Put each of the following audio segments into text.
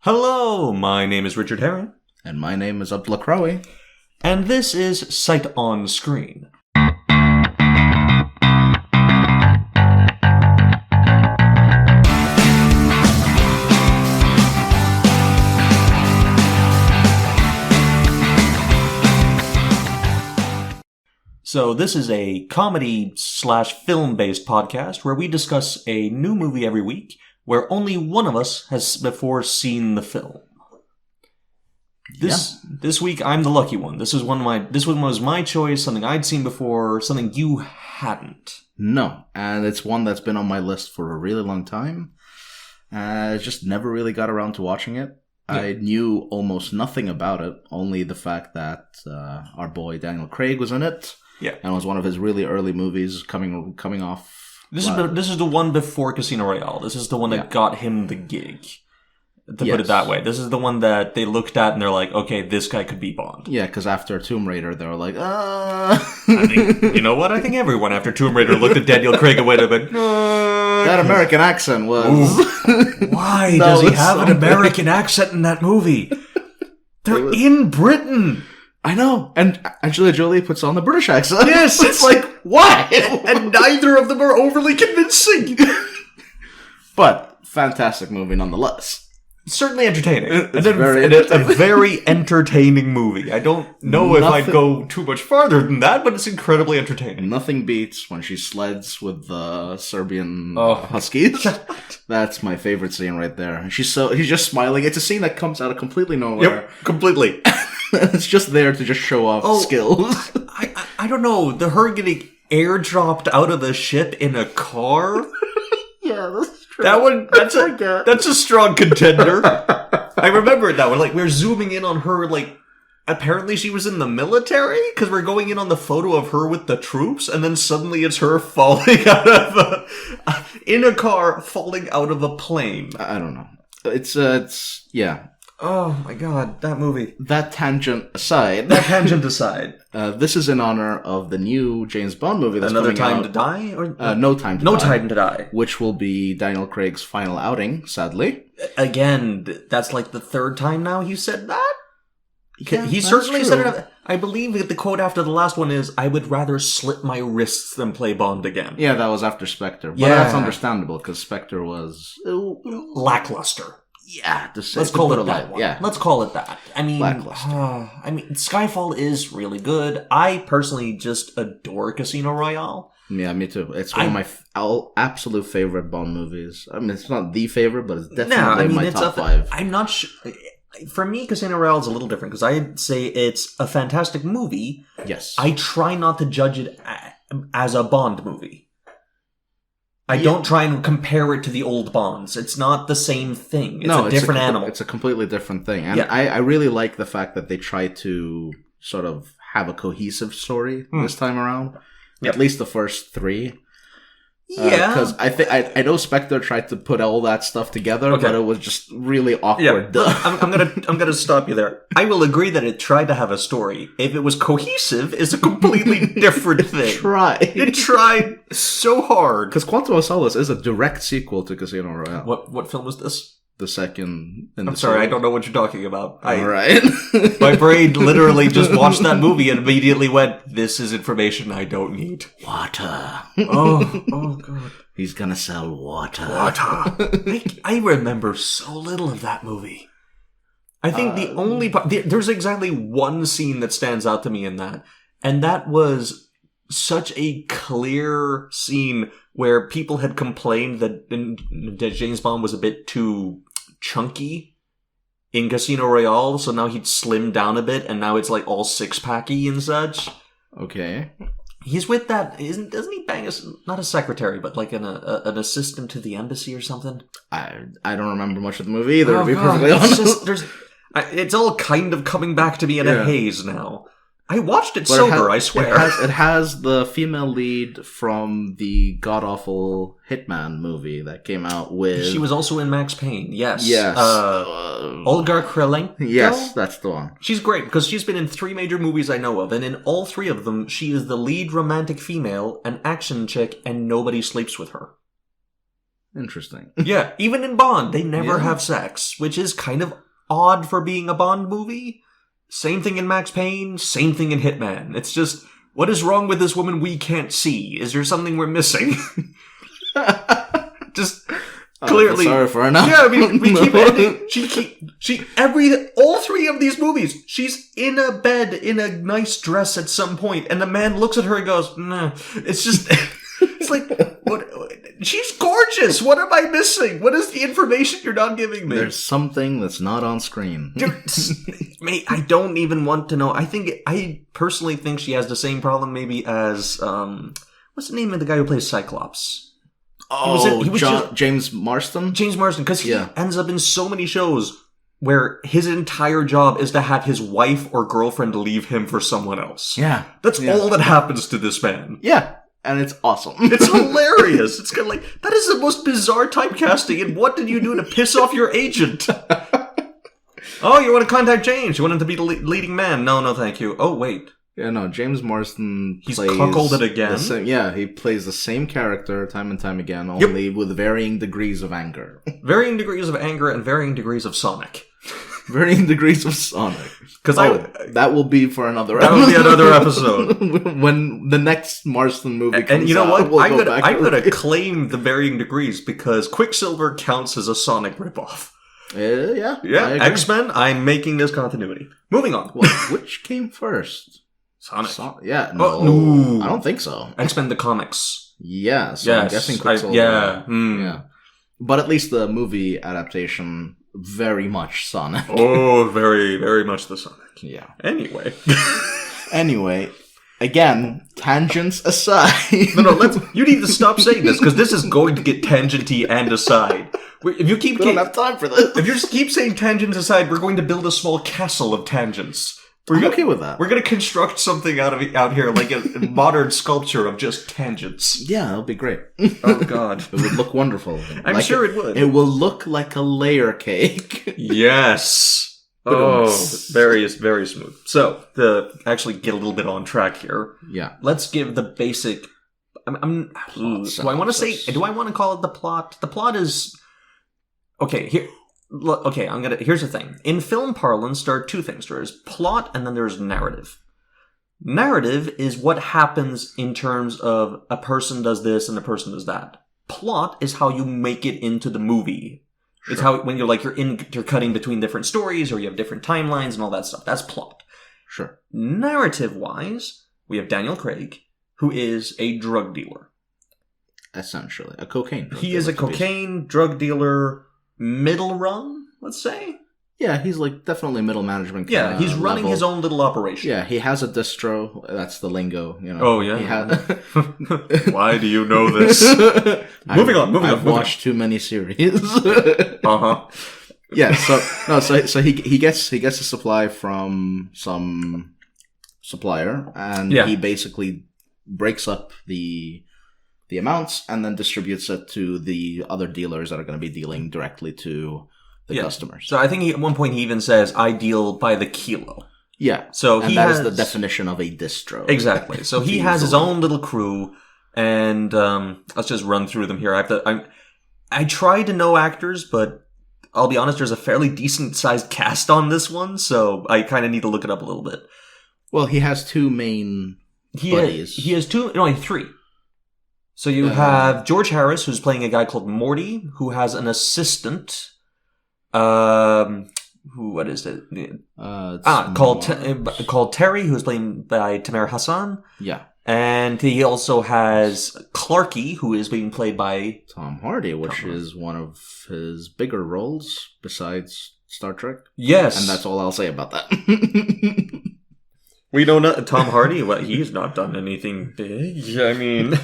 Hello, my name is Richard Herring. And my name is Abdul. And this is Sight on Screen. So this is a comedy/film-based podcast where we discuss a new movie every week where only one of us has before seen the film. This week I'm the lucky one. This one was my choice, something I'd seen before, something you hadn't. No, and it's one that's been on my list for a really long time. I just never really got around to watching it. Yeah. I knew almost nothing about it, only the fact that our boy Daniel Craig was in it. Yeah, and it was one of his really early movies coming off. This is the one before Casino Royale. This is the one that got him the gig. To put it that way, this is the one that they looked at and they're like, "Okay, this guy could be Bond." Yeah, because after Tomb Raider, they were like, I think, you know what? I think everyone after Tomb Raider looked at Daniel Craig and went a bit. That American accent was. Why does he have an American accent in that movie? They're in Britain. I know, and Angelina Jolie puts on the British accent. Yes, it's like, why? And neither of them are overly convincing. But fantastic movie nonetheless. Certainly entertaining. It's a very entertaining movie. I don't know if I'd go too much farther than that, but it's incredibly entertaining. Nothing beats when she sleds with the Serbian Huskies. That's my favorite scene right there. He's just smiling. It's a scene that comes out of completely nowhere. Yep, completely. It's just there to just show off skills. I don't know. Her getting airdropped out of the ship in a car? Yeah, that's true. That one, that's a strong contender. I remember that one. Like, we're zooming in on her, like, apparently she was in the military? Because we're going in on the photo of her with the troops, and then suddenly it's her falling out of in a car, falling out of a plane. I don't know. It's yeah. Oh my god, that movie. That tangent aside. This is in honor of the new James Bond movie that's Another coming Time out. to Die? Or No Time to No Die. Time to Die. Which will be Daniel Craig's final outing, sadly. Again, that's like the third time now he said that? Yeah, he certainly said it. I believe that the quote after the last one is, "I would rather slit my wrists than play Bond again." Yeah, that was after Spectre. But Yeah. that's understandable, because Spectre was lackluster. Yeah, let's call it that one. Yeah. Let's call it that. I mean, lackluster. Skyfall is really good. I personally just adore Casino Royale. Yeah, me too. It's one of my absolute favorite Bond movies. I mean, it's not the favorite, but it's definitely in my top 5. I'm not sure. For me, Casino Royale is a little different, because I'd say it's a fantastic movie. Yes. I try not to judge it as a Bond movie. I don't try and compare it to the old Bonds. It's not the same thing. It's a different animal. It's a completely different thing. And I really like the fact that they try to sort of have a cohesive story this time around. Yep. At least the first 3. Yeah. Because I know Spectre tried to put all that stuff together, but it was just really awkward. Yeah. I'm gonna stop you there. I will agree that it tried to have a story. If it was cohesive, is a completely different thing. It tried so hard. Because Quantum of Solace is a direct sequel to Casino Royale. What film was this? The second. I'm sorry, I don't know what you're talking about. Alright. My brain literally just watched that movie and immediately went, "This is information I don't need." Water. Oh god. He's gonna sell water. I remember so little of that movie. I think the only part... There's exactly one scene that stands out to me in that, and that was such a clear scene where people had complained that James Bond was a bit too chunky in Casino Royale, so now he'd slimmed down a bit, and now it's like all six-packy and such. Okay. He's with that, doesn't he bang not a secretary, but like an assistant to the embassy or something? I don't remember much of the movie either, to be perfectly honest. It's all kind of coming back to me in a haze now. I watched it I swear. It has the female lead from the god-awful Hitman movie that came out with... She was also in Max Payne, yes. Yes. Olga Krylenko? Yes, that's the one. She's great, because she's been in 3 major movies I know of, and in all 3 of them, she is the lead romantic female, an action chick, and nobody sleeps with her. Interesting. Yeah, even in Bond, they never have sex, which is kind of odd for being a Bond movie. Same thing in Max Payne, same thing in Hitman. It's just, what is wrong with this woman we can't see? Is there something we're missing? Just clearly. Sorry for her now. Yeah, I mean, we keep ending. All three of these movies, she's in a bed in a nice dress at some point, and the man looks at her and goes, "Nah." It's just, it's like, what? She's gorgeous. What am I missing? What is the information you're not giving me? There's something that's not on screen. Mate, I don't even want to know. I personally think she has the same problem maybe as, what's the name of the guy who plays Cyclops? James Marsden? James Marsden, because he ends up in so many shows where his entire job is to have his wife or girlfriend leave him for someone else. Yeah. That's all that happens to this man. Yeah. And it's awesome. It's hilarious. It's kind of like, that is the most bizarre typecasting, and what did you do to piss off your agent? Oh, you want to contact James? You want him to be the leading man? No, thank you. Oh, wait. Yeah, no, James Marsden He's cuckolded it again? He plays the same character time and time again, only with varying degrees of anger. Varying degrees of anger and varying degrees of Sonic. Varying degrees of Sonic. That will be for another episode. That will be another episode. When the next Marsden movie comes out. And you know what? I'm going to claim the varying degrees because Quicksilver counts as a Sonic ripoff. Yeah. X-Men, I'm making this continuity. Moving on. Well, which came first? Sonic. No. I don't think so. X-Men the comics. Yeah, so I'm guessing Quicksilver. Yeah. But at least the movie adaptation, very much Sonic. Oh, very, very much the Sonic. Yeah. Anyway, again, tangents aside. You need to stop saying this, because this is going to get tangenty and aside. If you we don't have time for this. If you just keep saying tangents aside, we're going to build a small castle of tangents. I'm okay with that. We're going to construct something out here, like a modern sculpture of just tangents. Yeah, that'll be great. Oh, God. It would look wonderful. I'm sure it would. It will look like a layer cake. Yes. Oh, very, very smooth. So, to actually get a little bit on track here, let's give the basic... do I want to call it the plot? The plot is... Okay, here... here's the thing. In film parlance, there are two things. There's plot and then there's narrative. Narrative is what happens in terms of a person does this and a person does that. Plot is how you make it into the movie. Sure. It's how, when you're cutting between different stories or you have different timelines and all that stuff. That's plot. Sure. Narrative-wise, we have Daniel Craig, who is a drug dealer. Essentially. A cocaine drug dealer. He is a cocaine drug dealer... middle rung, let's say? Yeah, he's like definitely middle management. Yeah, he's running his own little operation. Yeah, he has a distro. That's the lingo, you know. Oh, yeah. Why do you know this? Moving on. I've watched too many series. Uh-huh. Yeah, so he gets a supply from some supplier, and he basically breaks up the amounts and then distributes it to the other dealers that are going to be dealing directly to the customers. So I think at one point he even says, I deal by the kilo. Yeah. So that is the definition of a distro. Exactly. So he has his own little crew, and let's just run through them here. I try to know actors, but I'll be honest, there's a fairly decent-sized cast on this one, so I kind of need to look it up a little bit. Well, he has two main buddies. He has three. So you have George Harris, who's playing a guy called Morty, who has an assistant. What is it? Called Terry, who's played by Tamer Hassan. Yeah. And he also has Clarky, who is being played by Tom Hardy, which is one of his bigger roles besides Star Trek. Yes. And that's all I'll say about that. We know Tom Hardy. Well, he's not done anything big. I mean...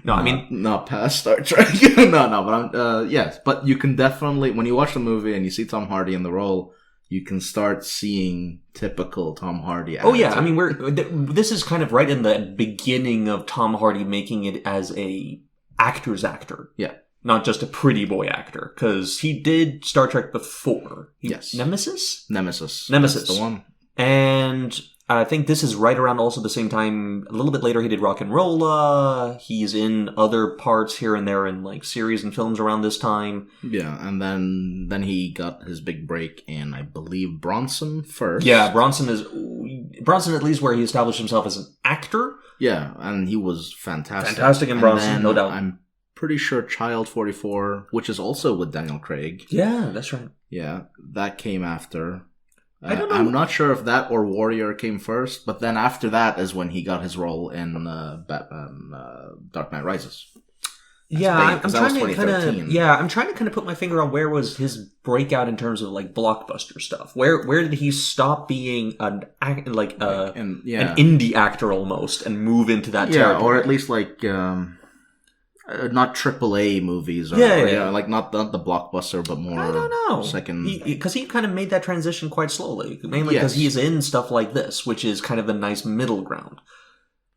not past Star Trek. But yes. But you can definitely, when you watch the movie and you see Tom Hardy in the role, you can start seeing typical Tom Hardy attitude. Oh yeah, I mean, this is kind of right in the beginning of Tom Hardy making it as a actor's actor. Yeah. Not just a pretty boy actor, because he did Star Trek before. Yes. Nemesis. That's the one. And I think this is right around also the same time, a little bit later he did Rock and Rolla. He's in other parts here and there in like series and films around this time. Yeah, and then he got his big break in, I believe, Bronson first. Yeah, Bronson at least where he established himself as an actor. Yeah, and he was fantastic. Fantastic in Bronson, no doubt. I'm pretty sure Child 44, which is also with Daniel Craig. Yeah, that's right. Yeah, that came after. I don't know. I'm not sure if that or Warrior came first, but then after that is when he got his role in Batman Dark Knight Rises. Yeah, I'm trying to kind of put my finger on where was his breakout in terms of like blockbuster stuff. Where did he stop being an indie actor almost and move into that territory? Or at least like not AAA movies, or like not the blockbuster, but more. I don't know. Second, because he kind of made that transition quite slowly, mainly because he's in stuff like this, which is kind of the nice middle ground.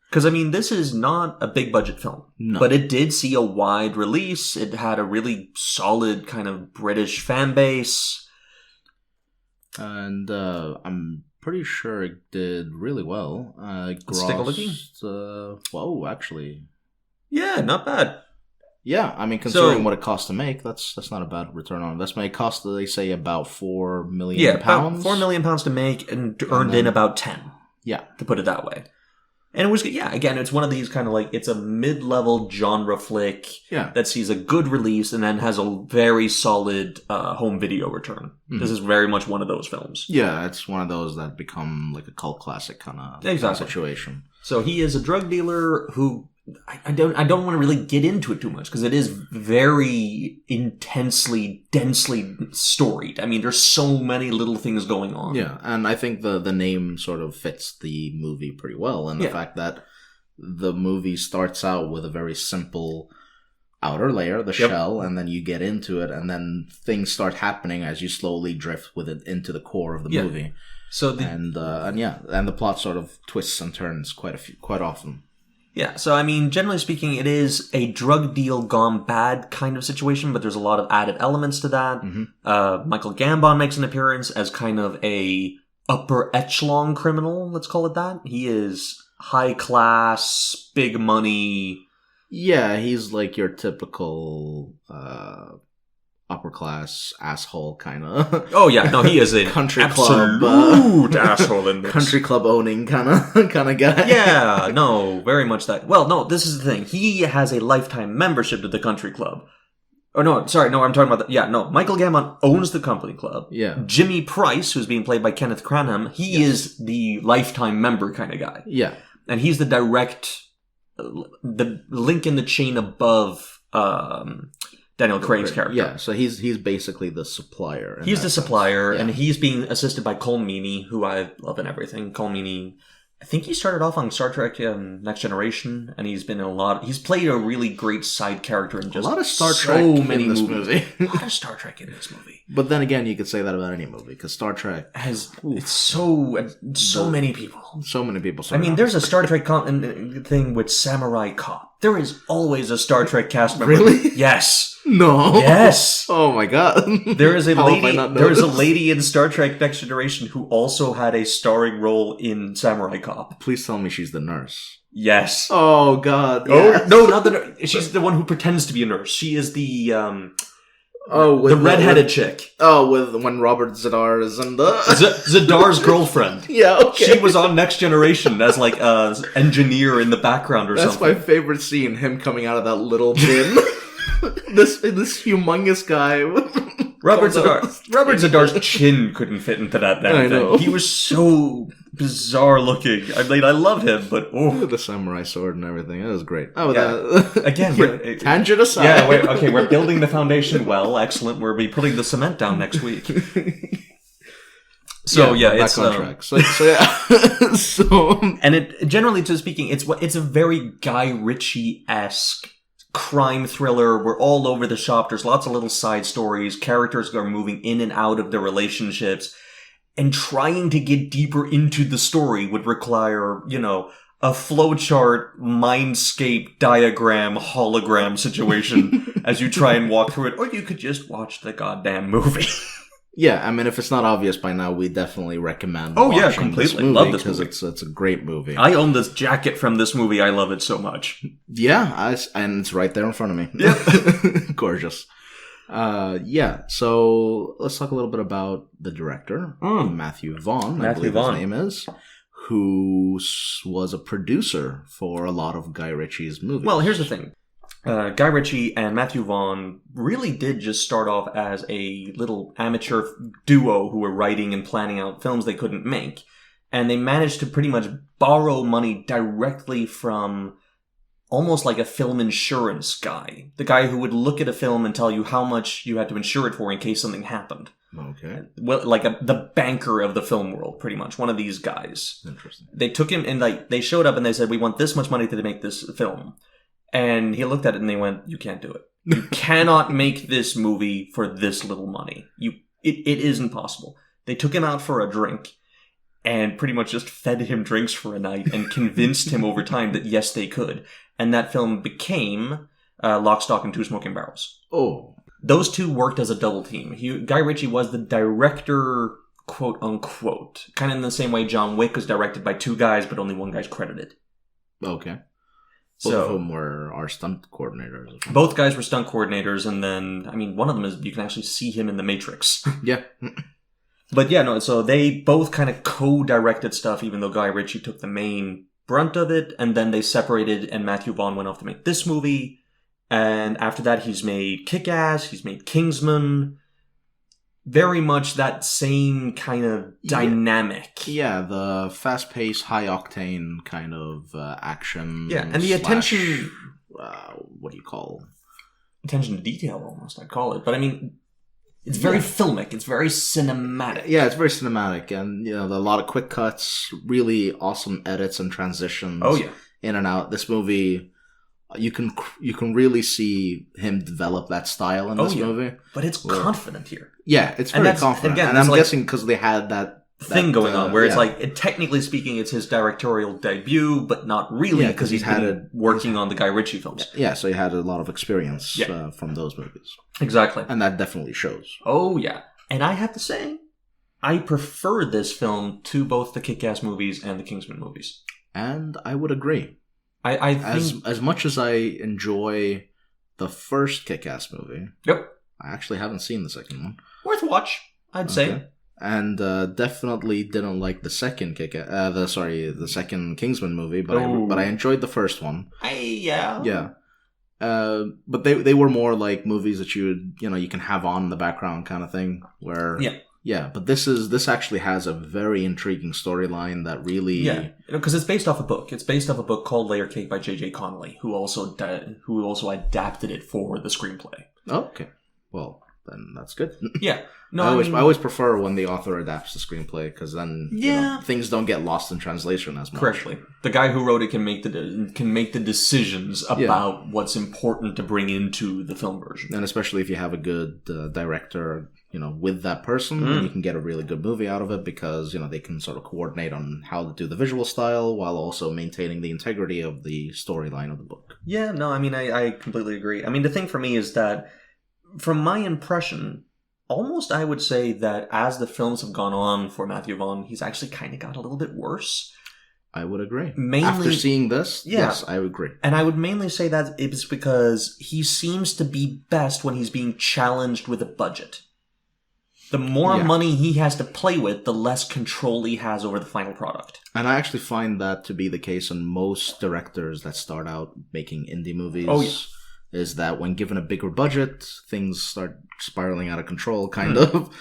Because, I mean, this is not a big budget film, but it did see a wide release. It had a really solid kind of British fan base. And I'm pretty sure it did really well. Let's take a lookie. Whoa, actually. Yeah, not bad. Yeah, I mean, considering what it cost to make, that's not a bad return on investment. It cost, they say, about £4 million. Yeah, about £4 million to make and earned in about 10. Yeah. To put it that way. And it was, again, it's one of these kind of like, it's a mid-level genre flick that sees a good release and then has a very solid home video return. Mm-hmm. This is very much one of those films. Yeah, it's one of those that become like a cult classic kind of situation. So he is a drug dealer who, I don't want to really get into it too much because it is very intensely, densely storied. I mean, there's so many little things going on. Yeah, and I think the name sort of fits the movie pretty well, and the fact that the movie starts out with a very simple outer layer, the shell, and then you get into it, and then things start happening as you slowly drift with it into the core of the movie. So and the plot sort of twists and turns quite often. Yeah, so I mean, generally speaking, it is a drug deal gone bad kind of situation, but there's a lot of added elements to that. Mm-hmm. Michael Gambon makes an appearance as kind of a upper echelon criminal, let's call it that. He is high class, big money. Yeah, he's like your typical upper class asshole kind of. Oh yeah, no, he is a country club asshole in this. Country club owning kind of guy. Yeah, no, very much that. Well, no, this is the thing. He has a lifetime membership to the country club. Oh no, sorry, no, I'm talking about that. Yeah, no, Michael Gambon owns the company club. Yeah. Jimmy Price, who's being played by Kenneth Cranham, he is the lifetime member kind of guy. Yeah. And he's the link in the chain above Daniel Craig's character. Yeah, so he's basically the supplier. He's the supplier, and he's being assisted by Cole Meany, who I love and everything. Cole Meany, I think he started off on Star Trek Next Generation, and he's been in he's played a really great side character in just a lot of Star Trek in this movie. A lot of Star Trek in this movie. But then again, you could say that about any movie, because Star Trek has so many people. So many people. I mean, there's a Star Trek thing with Samurai Cop. There is always a Star Trek cast member. Really? Yes. No. Yes. Oh my god. There is a lady. There is a lady in Star Trek Next Generation who also had a starring role in Samurai Cop. Please tell me she's the nurse. Yes. Oh god. Yes. Oh no, not the nurse. She's the one who pretends to be a nurse. She is the the redheaded chick. Oh, with when Robert Zadar is in the Zadar's girlfriend. Yeah, okay. She was on Next Generation as like an engineer in the background or something. That's my favorite scene. Him coming out of that little bin. This humongous guy. Robert Zadar's chin couldn't fit into that damn thing. He was so bizarre looking. I mean, I love him, but the samurai sword and everything. It was great. Oh, yeah. Again, tangent aside. Yeah, we're building the foundation well. Excellent. We'll be putting the cement down next week. So it's back on track. So yeah. And it generally speaking, it's a very Guy Ritchie-esque crime thriller. We're all over the shop. There's lots of little side stories. Characters are moving in and out of their relationships. And trying to get deeper into the story would require, a flowchart, mindscape, diagram, hologram situation as you try and walk through it. Or you could just watch the goddamn movie. Yeah, I mean, if it's not obvious by now, we definitely recommend Oh, yeah, watching this completely. movie Love this because movie. it's a great movie. I own this jacket from this movie. I love it so much. Yeah, and it's right there in front of me. Yep. Gorgeous. Yeah, so let's talk a little bit about the director, Mathew Vaughn, I believe his name is, who was a producer for a lot of Guy Ritchie's movies. Well, here's the thing. Guy Ritchie and Mathew Vaughn really did just start off as a little amateur duo who were writing and planning out films they couldn't make. And they managed to pretty much borrow money directly from almost like a film insurance guy. The guy who would look at a film and tell you how much you had to insure it for in case something happened. Okay. Well, like the banker of the film world, pretty much. One of these guys. Interesting. They took him and they showed up and they said, we want this much money to make this film. And he looked at it and they went, you can't do it. You cannot make this movie for this little money. It isn't possible. They took him out for a drink and pretty much just fed him drinks for a night and convinced him over time that yes, they could. And that film became Lock, Stock, and Two Smoking Barrels. Oh. Those two worked as a double team. Guy Ritchie was the director, quote unquote. Kind of in the same way John Wick was directed by two guys, but only one guy's credited. Okay. Both of whom are stunt coordinators. Both guys were stunt coordinators, and then, I mean, one of them is, you can actually see him in The Matrix. Yeah. But yeah, no, so they both kind of co-directed stuff, even though Guy Ritchie took the main brunt of it, and then they separated, and Mathew Vaughn went off to make this movie, and after that he's made Kick-Ass, he's made Kingsman, very much that same kind of dynamic. Yeah, the fast-paced, high-octane kind of action. Yeah, and the attention... what do you call? Attention to detail, almost, I'd call it. But I mean, it's very filmic. It's very cinematic. Yeah, it's very cinematic. And, a lot of quick cuts, really awesome edits and transitions. Oh, yeah. In and out. This movie... You can really see him develop that style in this movie. But it's confident here. Yeah, it's very confident. Again, and I'm guessing because they had that thing going on where it's like, technically speaking, it's his directorial debut, but not really because he's been working on the Guy Ritchie films. Yeah, so he had a lot of experience from those movies. Exactly. And that definitely shows. Oh, yeah. And I have to say, I prefer this film to both the Kick-Ass movies and the Kingsman movies. And I would agree. I think... As much as I enjoy the first Kick-Ass movie, yep, I actually haven't seen the second one. Worth a watch, I'd say. And definitely didn't like the second the second Kingsman movie, but I enjoyed the first one. Yeah. But they were more like movies that you can have on in the background kind of thing. Where but this actually has a very intriguing storyline that really because it's based off a book. It's based off a book called Layer Cake by J.J. Connolly, who also adapted it for the screenplay. Oh, okay, well then that's good. Yeah, no, I always prefer when the author adapts the screenplay because then things don't get lost in translation as much. Correctly, the guy who wrote it can make the decisions about what's important to bring into the film version, and especially if you have a good director. With that person, then you can get a really good movie out of it because, they can sort of coordinate on how to do the visual style while also maintaining the integrity of the storyline of the book. Yeah, no, I mean, I completely agree. I mean, the thing for me is that, from my impression, almost I would say that as the films have gone on for Mathew Vaughn, he's actually kind of got a little bit worse. I would agree. Mainly, after seeing this, yes, I would agree. And I would mainly say that it's because he seems to be best when he's being challenged with a budget. The more money he has to play with, the less control he has over the final product. And I actually find that to be the case in most directors that start out making indie movies. Oh, yeah. Is that when given a bigger budget, things start spiraling out of control, kind of.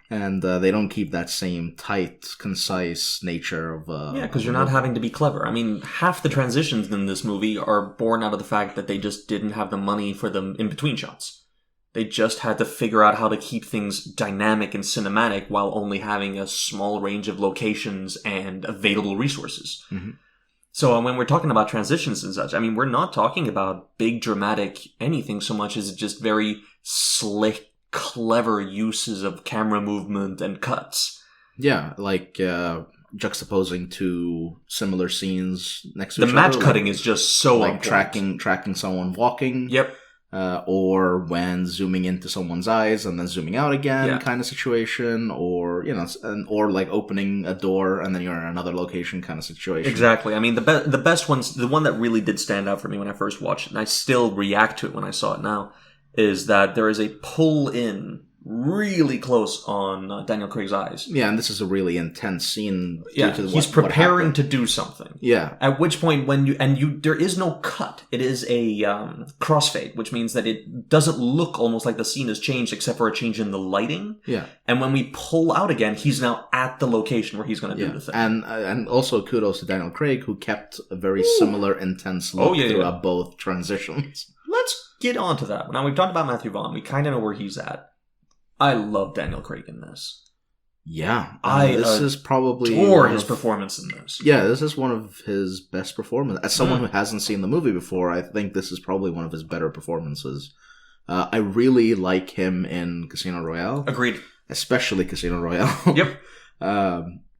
And they don't keep that same tight, concise nature of... because you're not having to be clever. I mean, half the transitions in this movie are born out of the fact that they just didn't have the money for them in-between shots. They just had to figure out how to keep things dynamic and cinematic while only having a small range of locations and available resources. Mm-hmm. So when we're talking about transitions and such, I mean, we're not talking about big dramatic anything so much as just very slick, clever uses of camera movement and cuts. Yeah, like juxtaposing two similar scenes next to each other. The match cutting is just so like tracking someone walking. Yep. or when zooming into someone's eyes and then zooming out again kind of situation, or or like opening a door and then you're in another location kind of situation. Exactly. I mean, the best ones, the one that really did stand out for me when I first watched it, and I still react to it when I saw it now, is that there is a pull in really close on Daniel Craig's eyes. Yeah, and this is a really intense scene. He's preparing to do something. Yeah. At which point, there is no cut. It is a crossfade, which means that it doesn't look almost like the scene has changed, except for a change in the lighting. Yeah. And when we pull out again, he's now at the location where he's going to do the thing. And also kudos to Daniel Craig, who kept a very similar intense look throughout both transitions. Let's get on to that. Now, we've talked about Mathew Vaughn. We kind of know where he's at. I love Daniel Craig in this. Yeah. This is probably adore his performance in this. Yeah, this is one of his best performances. As someone who hasn't seen the movie before, I think this is probably one of his better performances. I really like him in Casino Royale. Agreed. Especially Casino Royale. Yep.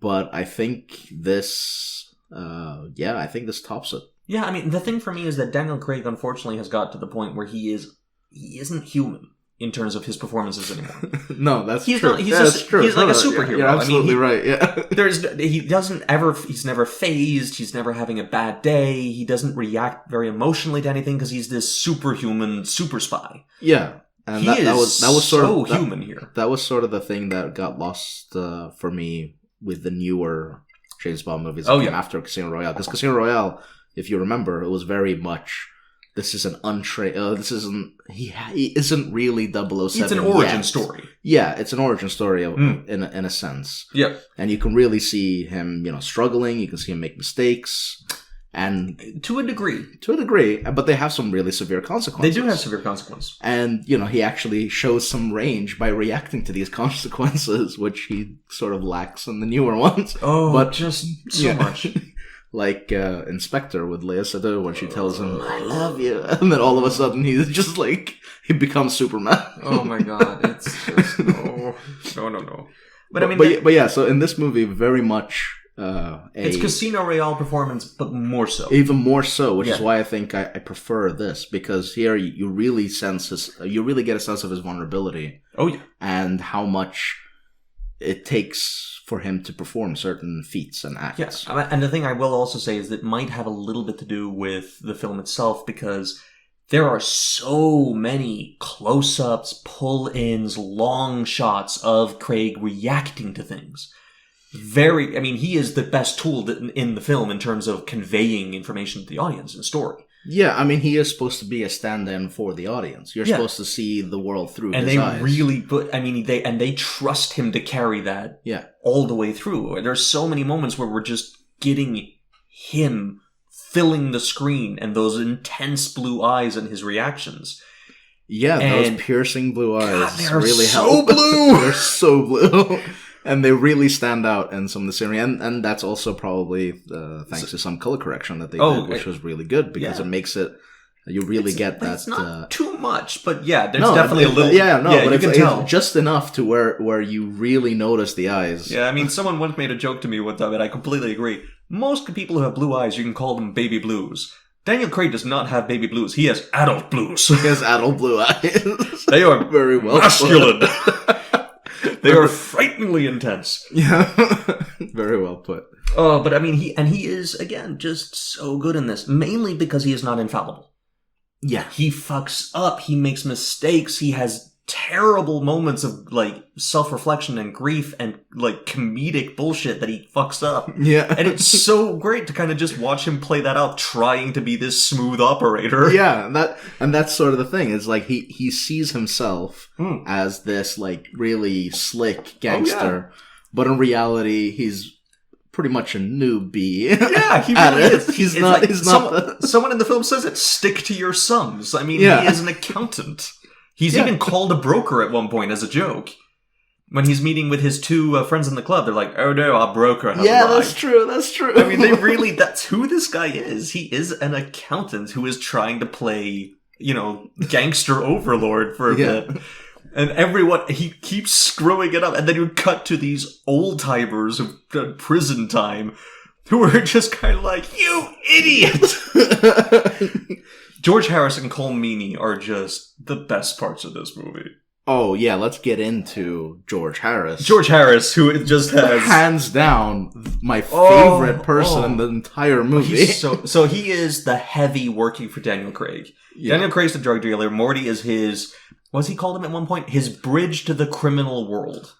But I think this, I think this tops it. Yeah, I mean, the thing for me is that Daniel Craig, unfortunately, has got to the point where he isn't human in terms of his performances anymore. No, that's true. That's true. He's like a superhero. You're absolutely right. Yeah. He's never phased. He's never having a bad day. He doesn't react very emotionally to anything because he's this superhuman super spy. Yeah. And that was so human here. That was sort of the thing that got lost for me with the newer James Bond movies that came after Casino Royale. Because Casino Royale, if you remember, it was very much, this is an untrained, he isn't really 007. It's an origin story. Yeah, it's an origin story in a sense. Yep. And you can really see him, struggling. You can see him make mistakes. And to a degree, but they have some really severe consequences. They do have severe consequences. And, he actually shows some range by reacting to these consequences, which he sort of lacks in the newer ones. Oh, but just so much. Like Inspector with Lea Seydoux when she tells him, I love you. And then all of a sudden he's just like, he becomes Superman. Oh my god, it's just, no. But yeah, so in this movie, very much it's Casino Royale performance, but more so. Even more so, which is why I think I prefer this, because here you really get a sense of his vulnerability. Oh yeah. And how much it takes for him to perform certain feats and acts. Yes, and the thing I will also say is that it might have a little bit to do with the film itself, because there are so many close-ups, pull-ins, long shots of Craig reacting to things. He is the best tool in the film in terms of conveying information to the audience and story. Yeah, he is supposed to be a stand-in for the audience. You're supposed to see the world through his eyes. And they trust him to carry that all the way through. There's so many moments where we're just getting him filling the screen and those intense blue eyes and his reactions. Yeah, those piercing blue eyes they're really so help. blue! They're so blue. And they really stand out in some of the scenery. And that's also probably thanks to some color correction that they did, which was really good, because it makes it, you really get that. It's not too much, but there's definitely a little. But it's just enough to where you really notice the eyes. Yeah, someone once made a joke to me one time, and I completely agree. Most people who have blue eyes, you can call them baby blues. Daniel Craig does not have baby blues. He has adult blues. He has adult blue eyes. They are very well masculine. They are frighteningly intense. Yeah. Very well put. Oh, but he is, again, just so good in this. Mainly because he is not infallible. Yeah. He fucks up. He makes mistakes. He has terrible moments of, self-reflection and grief and, comedic bullshit that he fucks up. Yeah. And it's so great to kind of just watch him play that out, trying to be this smooth operator. Yeah, and that's sort of the thing. It's like he sees himself as this, really slick gangster, but in reality, he's pretty much a newbie. Yeah, he really is. He's not. Someone in the film says it. Stick to your sums. He is an accountant. He's even called a broker at one point as a joke. When he's meeting with his two friends in the club, they're like, oh no, our broker has arrived. That's true. That's who this guy is. He is an accountant who is trying to play, gangster overlord for a bit. And he keeps screwing it up. And then you cut to these old-timers who've done prison time who are just kind of like, you idiot! George Harris and Cole Meany are just the best parts of this movie. Oh, yeah, let's get into George Harris. George Harris, who just has... Hands down, my favorite person in the entire movie. So he is the heavy working for Daniel Craig. Yeah. Daniel Craig's the drug dealer. Morty is his... What he called him at one point? His bridge to the criminal world.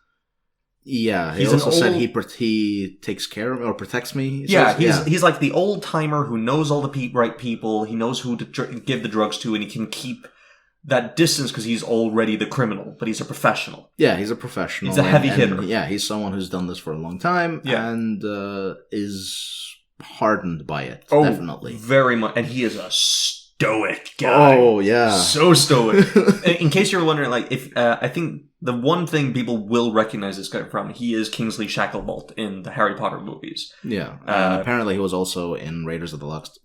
Yeah, he also said he takes care of me or protects me. He's like the old-timer who knows all the right people. He knows who to give the drugs to, and he can keep... that distance because he's already the criminal, but he's a professional. Yeah, he's a professional. He's a heavy hitter. Yeah, he's someone who's done this for a long time and is hardened by it, definitely. Very much. And he is a stoic guy. Oh, yeah. So stoic. In case you're wondering, like, if I think the one thing people will recognize this guy from, he is Kingsley Shacklebolt in the Harry Potter movies. Yeah. Apparently he was also in Raiders of the Lost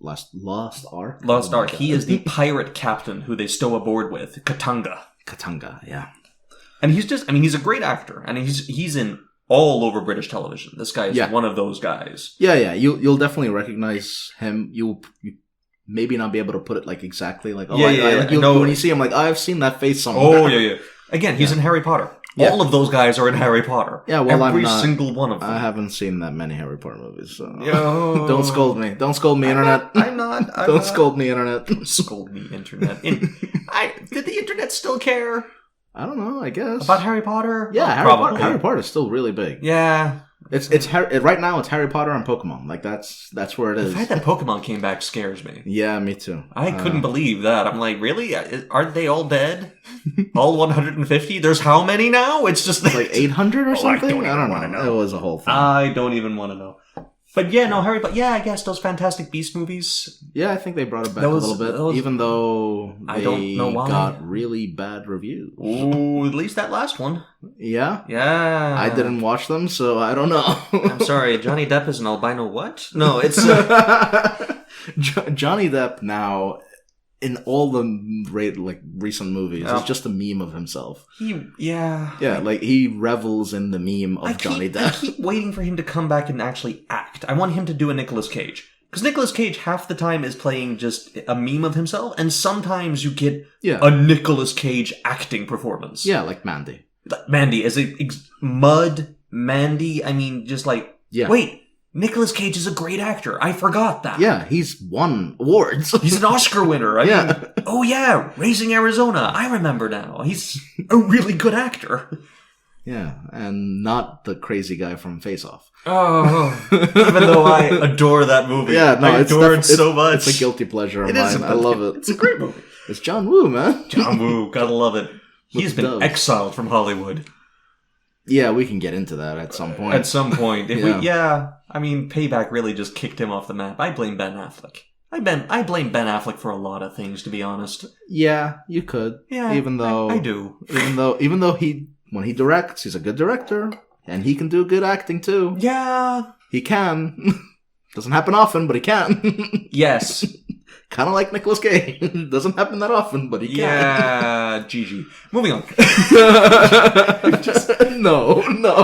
Ark. Lost Ark. He is the pirate captain who they stow aboard with, Katanga. Yeah. And he's just, I mean, he's a great actor. And he's in all over British television. This guy is one of those guys. Yeah. You'll definitely recognize him. You maybe not be able to put it like exactly like, when you see him, like, I've seen that face somewhere. Oh, yeah. Again, he's in Harry Potter. Yeah. All of those guys are in Harry Potter. Yeah, well, every single one of them. I haven't seen that many Harry Potter movies, so don't scold me. Don't scold me, internet. I'm not. Don't scold me, internet. Don't scold me, internet. Did the internet still care? I don't know. I guess about Harry Potter. Yeah, Harry Potter is still really big. Yeah. It's right now. It's Harry Potter and Pokemon. Like that's where it is. The fact that Pokemon came back scares me. Yeah, me too. I couldn't believe that. I'm like, really? Aren't they all dead? All 150? There's how many now? It's just like 800 or something. I don't know. It was a whole thing. I don't even want to know. But yeah, no, Harry. But yeah, I guess those Fantastic Beasts movies. Yeah, I think they brought it back a little bit, even though I don't know why. Got really bad reviews. Ooh, at least that last one. Yeah? Yeah. I didn't watch them, so I don't know. I'm sorry, Johnny Depp is an albino what? No, it's... Johnny Depp now, in all the recent movies, is just a meme of himself. Yeah, like he revels in the meme of Johnny Depp. I keep waiting for him to come back and actually act. I want him to do a Nicolas Cage. Because Nicolas Cage half the time is playing just a meme of himself, and sometimes you get a Nicolas Cage acting performance. Yeah, like Mandy. Mandy, is it Mandy? I mean, just like, wait, Nicolas Cage is a great actor. I forgot that. Yeah, he's won awards. He's an Oscar winner. I mean, Raising Arizona. I remember now. He's a really good actor. Yeah, and not the crazy guy from Face Off. Oh, even though I adore that movie. Yeah, no, I adore it so much. It's a guilty pleasure of mine. I love it. It's a great movie. It's John Woo, man. John Woo, gotta love it. He's been exiled from Hollywood. Yeah, we can get into that at some point. I mean, Payback really just kicked him off the map. I blame Ben Affleck. I blame Ben Affleck for a lot of things, to be honest. Yeah, you could. Yeah, even though I do. Even though when he directs, he's a good director, and he can do good acting too. Yeah, he can. Doesn't happen often, but he can. Yes. Kind of like Nicolas Cage. Doesn't happen that often, but he can. Yeah, GG. Moving on. No.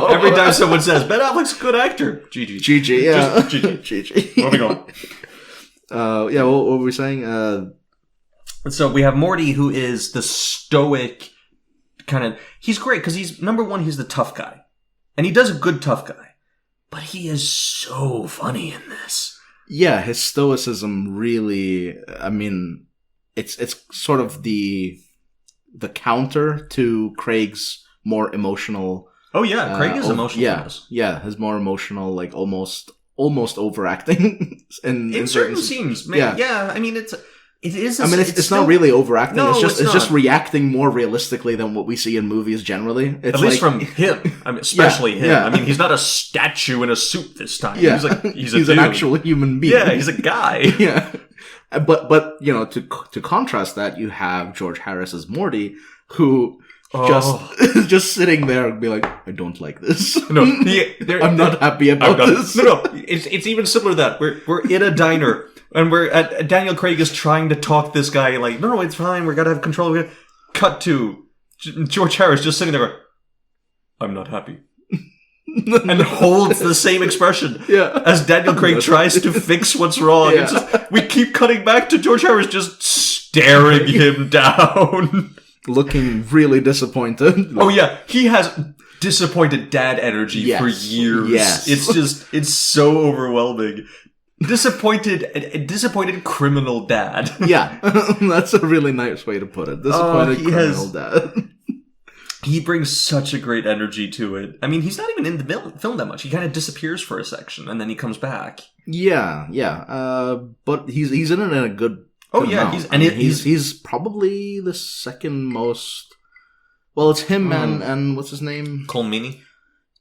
Every time someone says, Ben Affleck's a good actor. GG. GG, yeah. GG. Moving on. What were we saying? So we have Morty, who is the stoic kind of... He's great, because he's, number one, he's the tough guy. And he does a good tough guy. But he is so funny in this. Yeah, his stoicism really, I mean, it's sort of the counter to Craig's more emotional... Oh yeah, Craig is emotional. Yeah, his more emotional, like almost overacting in certain scenes. Yeah, I mean it's not really overacting. No, it's just reacting more realistically than what we see in movies generally. It's at least from him. I mean, especially him. Yeah. I mean, he's not a statue in a suit this time. Yeah. He's an actual human being. Yeah, he's a guy. Yeah. But to contrast that, you have George Harris as Morty, who just sitting there and be like, I don't like this. No, I'm not happy about this. No. It's even similar to that. We're in a diner. And Daniel Craig is trying to talk this guy like, no, it's fine. We gotta have control. Cut to George Harris just sitting there going, I'm not happy. And holds the same expression as Daniel Craig tries to fix what's wrong. Yeah. We keep cutting back to George Harris just staring him down. Looking really disappointed. Oh yeah, he has disappointed dad energy for years. Yes. It's so overwhelming. Disappointed criminal dad. Yeah, that's a really nice way to put it. Disappointed criminal dad. He brings such a great energy to it. I mean, he's not even in the film that much. He kind of disappears for a section, and then he comes back. Yeah. But he's in it in a good. Oh yeah, he's probably the second most. Well, it's him and what's his name? Cole Meany.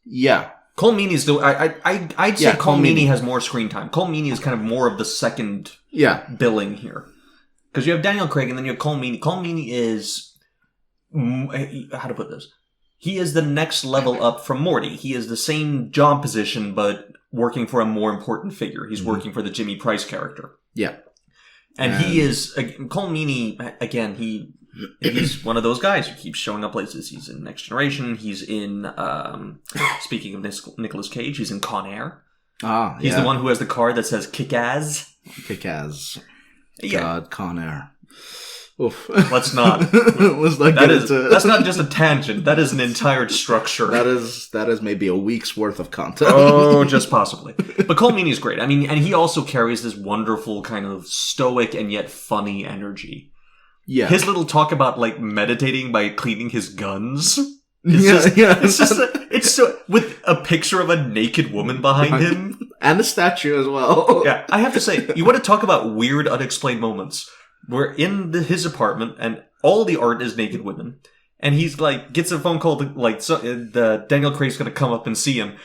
Yeah, Cole Meany's the. I'd say Cole Meany has more screen time. Cole Meany is kind of more of the second. Billing here, because you have Daniel Craig and then you have Cole Meany. Cole Meany is. How to put this? He is the next level up from Morty. He is the same job position, but working for a more important figure. He's working for the Jimmy Price character. Yeah. And he is... Cole Meany, again, he's one of those guys who keeps showing up places. He's in Next Generation. He's in... speaking of Nicolas Cage, he's in Con Air. He's the one who has the card that says Kick-Ass. Kick-Ass. Yeah. God, Con Air. Oof. Let's not. That's not just a tangent. That is an entire structure. That is maybe a week's worth of content. Oh, just possibly. But Cole Meany's great. I mean, and he also carries this wonderful kind of stoic and yet funny energy. Yeah. His little talk about like meditating by cleaning his guns. It's so with a picture of a naked woman behind him and a statue as well. Yeah, I have to say, you want to talk about weird, unexplained moments. We're in his apartment, and all the art is naked women. And he's like, gets a phone call to the Daniel Craig's going to come up and see him.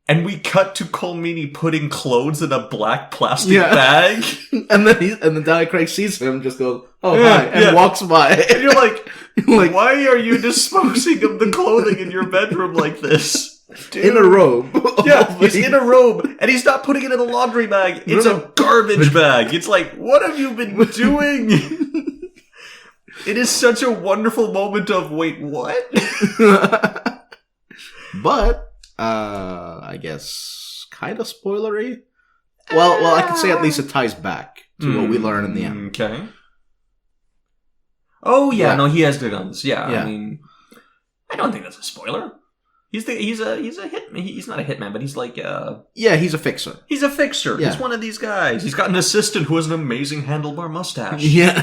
And we cut to Cole Meany putting clothes in a black plastic bag. and then Daniel Craig sees him, just goes, "Oh hi," and walks by. And you're like, why are you disposing of the clothing in your bedroom like this? Dude. In a robe. Yeah, he's in a robe, and he's not putting it in a laundry bag. It's a garbage bag. It's like, what have you been doing? It is such a wonderful moment of, wait, what? But, I guess, kind of spoilery. Well, I can say at least it ties back to what we learn in the end. Okay. Oh, yeah, no, he has the guns. Yeah, I mean, I don't think that's a spoiler. He's a hitman. He's not a hitman, but he's like he's a fixer. He's a fixer. Yeah. He's one of these guys. He's got an assistant who has an amazing handlebar mustache. Yeah,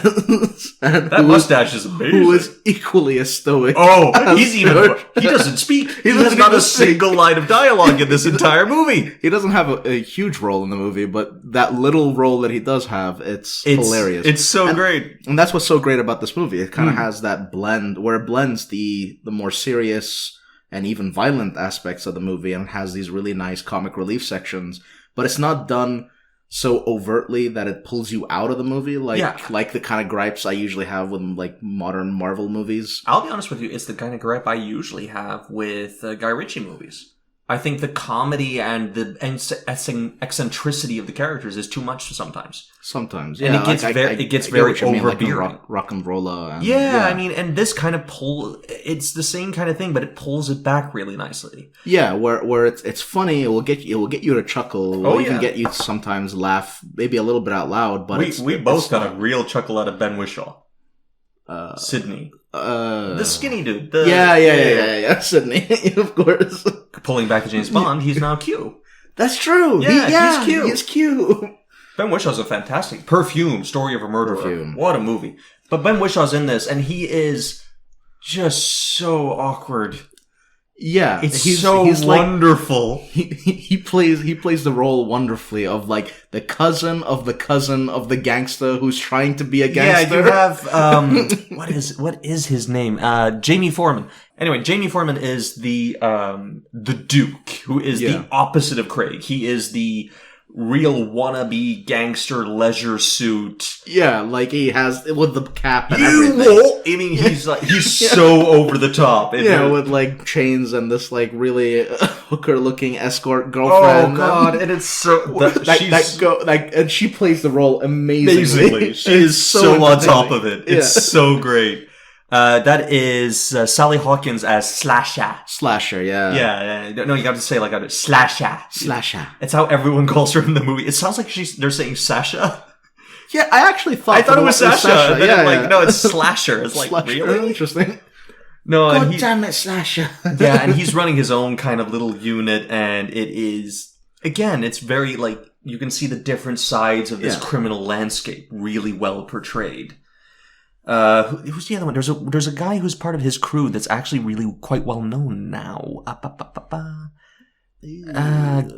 that mustache is amazing. Who is equally as stoic. Oh, he doesn't speak. He has not a single line of dialogue in this entire movie. He doesn't have a huge role in the movie, but that little role that he does have, it's hilarious. It's so great, and that's what's so great about this movie. It kind of has that blend where it blends the more serious and even violent aspects of the movie, and has these really nice comic relief sections, but it's not done so overtly that it pulls you out of the movie, like the kind of gripes I usually have with like modern Marvel movies. I'll be honest with you, it's the kind of gripe I usually have with Guy Ritchie movies. I think the comedy and the eccentricity of the characters is too much sometimes. Sometimes, yeah. And it gets very overbearing. Rock and roller. I mean, and this kind of it's the same kind of thing, but it pulls it back really nicely. Yeah, where it's funny, it will get you to chuckle. It will even get you to sometimes laugh, maybe a little bit out loud. But we both got a real chuckle out of Ben Whishaw. Sydney. The skinny dude. Yeah, Sydney, of course. Pulling back to James Bond, he's now Q. That's true. Yeah, he's Q. He's Q. Ben Wishaw's a fantastic... Perfume, Story of a Murderer. What a movie. But Ben Wishaw's in this, and he is just so awkward. Yeah, he's wonderful. He plays the role wonderfully of like the cousin of the gangster who's trying to be a gangster. Yeah, you have what is his name? Jamie Foreman. Anyway, Jamie Foreman is the Duke, who is the opposite of Craig. He is the real wannabe gangster leisure suit. Yeah, like he has with the cap and everything. I mean, he's so over the top. With like chains and this like really hooker-looking escort girlfriend. Oh god, and it's so and she plays the role amazingly. She is so on top of it. It's so great. That is Sally Hawkins as Slasher. Slasher, yeah. Yeah. No, you got to say like Slasher. Slasher. It's how everyone calls her in the movie. It sounds like they're saying Sasha. Yeah, I actually thought... I thought it was Sasha. And then Yeah. no, it's Slasher. It's like, Slasher. really? Interesting. No, and God damn it, Slasher. yeah, and he's running his own kind of little unit, and it is, again, it's very, like, you can see the different sides of this criminal landscape really well portrayed. Who's the other one? There's a guy who's part of his crew that's actually really quite well known now.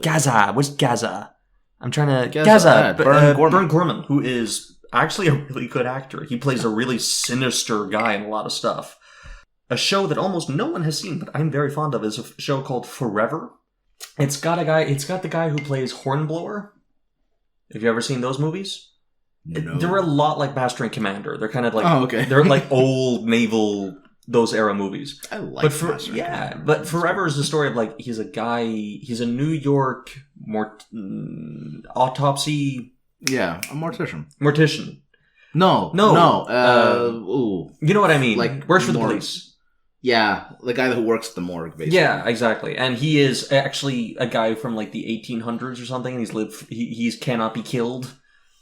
Gaza. Where's Gaza? I'm trying to... Gaza. Burn Gorman, who is actually a really good actor. He plays a really sinister guy in a lot of stuff. A show that almost no one has seen, but I'm very fond of, is a show called Forever. It's got the guy who plays Hornblower. Have you ever seen those movies? No. They're a lot like Master and Commander. They're kind of like... Oh, okay. They're like old naval, those era movies. I like Master and Commander. But Forever is the story of, like, he's a New York autopsy... Yeah, a Mortician. No. You know what I mean? Like, works for the police. Yeah, the guy who works at the morgue, basically. Yeah, exactly. And he is actually a guy from like the 1800s or something, and he's cannot be killed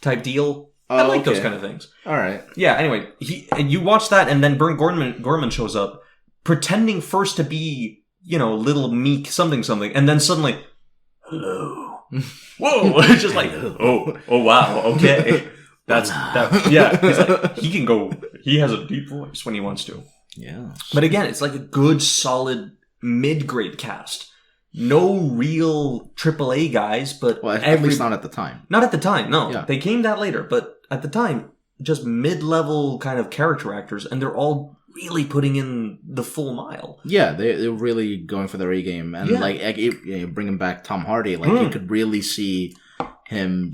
type deal. I like those kind of things. All right. Yeah. Anyway, and you watch that, and then Burn Gorman shows up, pretending first to be little meek something, and then suddenly, hello, whoa, it's just like oh wow, okay, that's that. Yeah, he's like, he can go. He has a deep voice when he wants to. Yeah. But again, it's like a good, solid, mid-grade cast. No real AAA guys, but... Well, at least not at the time. Not at the time, no. Yeah. They came that later, but at the time, just mid-level kind of character actors, and they're all really putting in the full mile. Yeah, they're really going for their A-game. And, bringing back Tom Hardy, you could really see him,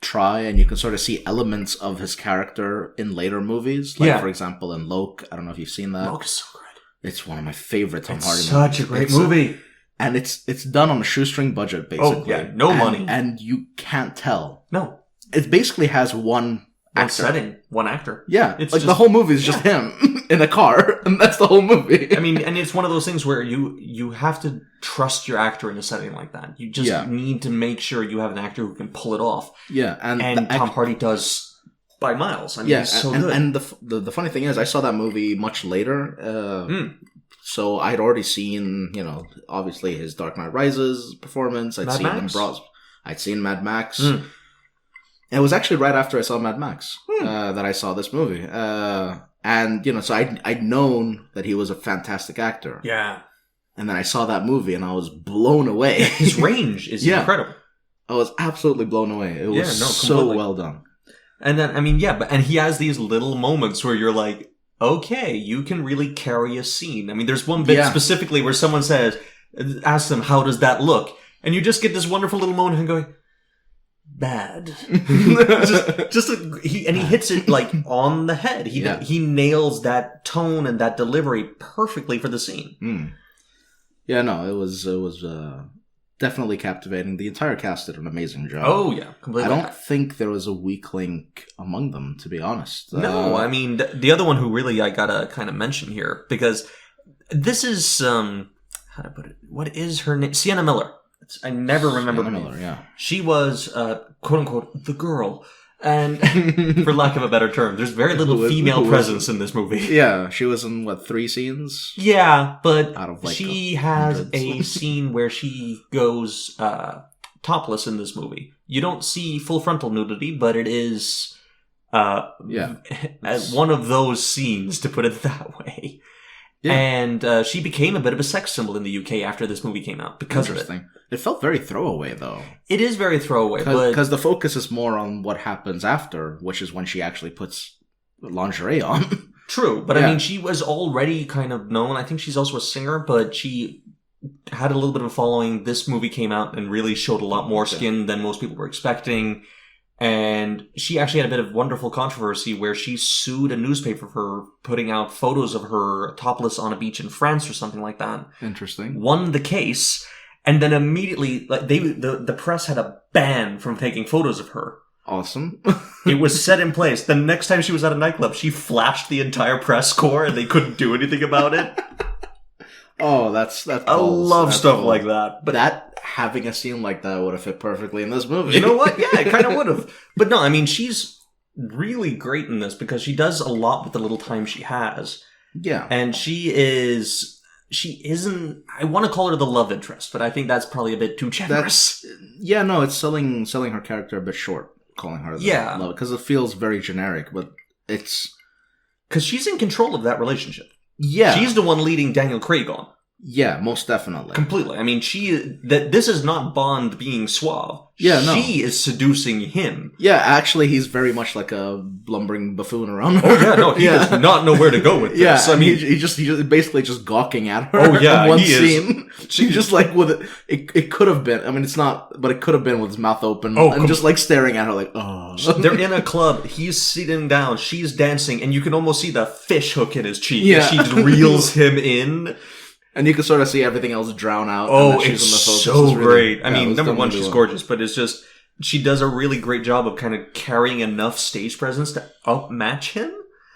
try, and you can sort of see elements of his character in later movies. For example, in Loke. I don't know if you've seen that. Loke is so good. It's one of my favorite Tom Hardy movies. Such a great movie. And it's done on a shoestring budget, basically. Oh, yeah. No money. And you can't tell. No. It basically has one actor. Setting. One actor. Yeah. It's the whole movie is just him in a car, and that's the whole movie. I mean, and it's one of those things where you have to trust your actor in a setting like that. You just need to make sure you have an actor who can pull it off. Yeah. And Tom Hardy does by miles. I mean, he's so good. And the funny thing is, I saw that movie much later. So I had already seen, obviously his Dark Knight Rises performance. I'd seen Mad Max. And it was actually right after I saw Mad Max that I saw this movie. And, so I'd known that he was a fantastic actor. Yeah. And then I saw that movie and I was blown away. His range is incredible. I was absolutely blown away. It was so well done. And then, and he has these little moments where you're like, okay, you can really carry a scene. I mean, there's one bit specifically where someone asks them, how does that look? And you just get this wonderful little moment and going, bad. He hits it on the head. He nails that tone and that delivery perfectly for the scene. Yeah, no, it was definitely captivating. The entire cast did an amazing job. Oh yeah, completely. I don't think there was a weak link among them, to be honest. No, I mean the other one who really I gotta kind of mention here, because this is how to put it. What is her name? Sienna Miller. I never remember her name. Miller, yeah. She was quote unquote the girl. And for lack of a better term, there's very little female presence in this movie. Yeah, she was in, 3 scenes? Yeah, but out of, she has a scene where she goes topless in this movie. You don't see full frontal nudity, but it is one of those scenes, to put it that way. Yeah. And she became a bit of a sex symbol in the UK after this movie came out because of it. It felt very throwaway, though. It is very throwaway, because the focus is more on what happens after, which is when she actually puts lingerie on. True, but I mean, she was already kind of known. I think she's also a singer, but she had a little bit of a following. This movie came out and really showed a lot more skin than most people were expecting. And she actually had a bit of wonderful controversy where she sued a newspaper for putting out photos of her topless on a beach in France or something like that. Interesting. Won the case, and then immediately, the press had a ban from taking photos of her. Awesome. It was set in place. The next time she was at a nightclub, she flashed the entire press corps, and they couldn't do anything about it. that's I love stuff like that. But that having a scene like that would have fit perfectly in this movie. You know what? Yeah, it kind of would have. But no, I mean, she's really great in this because she does a lot with the little time she has. Yeah. And she isn't, I want to call her the love interest, but I think that's probably a bit too generous. It's selling her character a bit short, calling her the love, because it feels very generic, but it's... Because she's in control of that relationship. Yeah. She's the one leading Daniel Craig on. Yeah, most definitely. Completely. I mean, this is not Bond being suave. Yeah, no. She is seducing him. Yeah, actually, he's very much like a blumbering buffoon around her. Oh, yeah, no, he does not know where to go with this. Yeah, I mean, he just basically just gawking at her. Oh, yeah, in one he scene. is. She's just like with it could have been, I mean, it's not, but it could have been with his mouth open and just like staring at her like, oh. They're in a club, he's sitting down, she's dancing, and you can almost see the fish hook in his cheek as she reels him in. And you can sort of see everything else drown out. Oh, it's so great. I mean, number one, she's gorgeous, but it's just, she does a really great job of kind of carrying enough stage presence to outmatch him.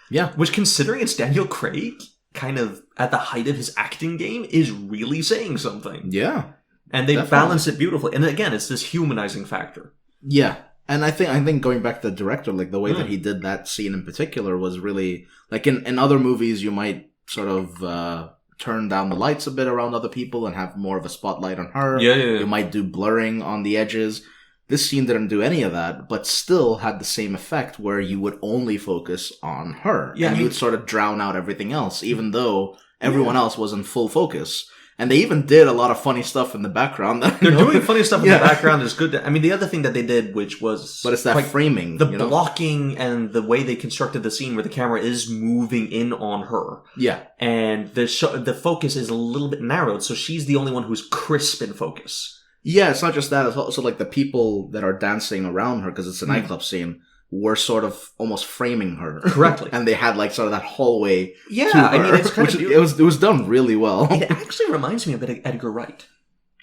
Yeah. Which, considering it's Daniel Craig, kind of at the height of his acting game, is really saying something. Yeah. And they balance it beautifully. And again, it's this humanizing factor. Yeah. And I think going back to the director, like the way that he did that scene in particular was really, like in other movies, you might sort of, turn down the lights a bit around other people and have more of a spotlight on her. Yeah. You might do blurring on the edges. This scene didn't do any of that, but still had the same effect where you would only focus on her. Yeah, and you would sort of drown out everything else, even though everyone else was in full focus. And they even did a lot of funny stuff in the background. They're doing funny stuff in the background is good. I mean, the other thing that they did, which was... But it's that framing. The blocking and the way they constructed the scene where the camera is moving in on her. Yeah. And the focus is a little bit narrowed, so she's the only one who's crisp in focus. Yeah, it's not just that. It's also like the people that are dancing around her, because it's a nightclub scene, were sort of almost framing her correctly, and they had like sort of that hallway. Yeah, I mean, it's kind of it was done really well. It actually reminds me a bit of Edgar Wright.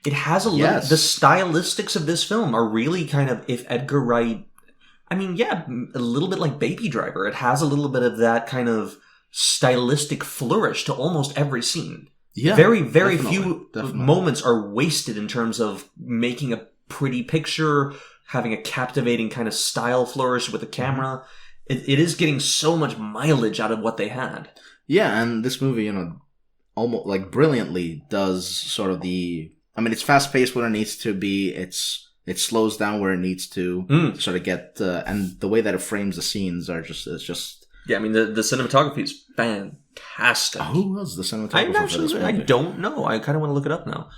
It has a little. The stylistics of this film are really kind of if Edgar Wright. I mean, yeah, a little bit like Baby Driver. It has a little bit of that kind of stylistic flourish to almost every scene. Yeah, very few moments are wasted in terms of making a pretty picture, having a captivating kind of style flourish with the camera. It is getting so much mileage out of what they had. Yeah, and this movie, almost like brilliantly does sort of it's fast paced when it needs to be. It slows down where it needs to sort of get, and the way that it frames the scenes it's just. Yeah, I mean, the cinematography is fantastic. Who was the cinematographer for this movie? I don't know. I kind of want to look it up now.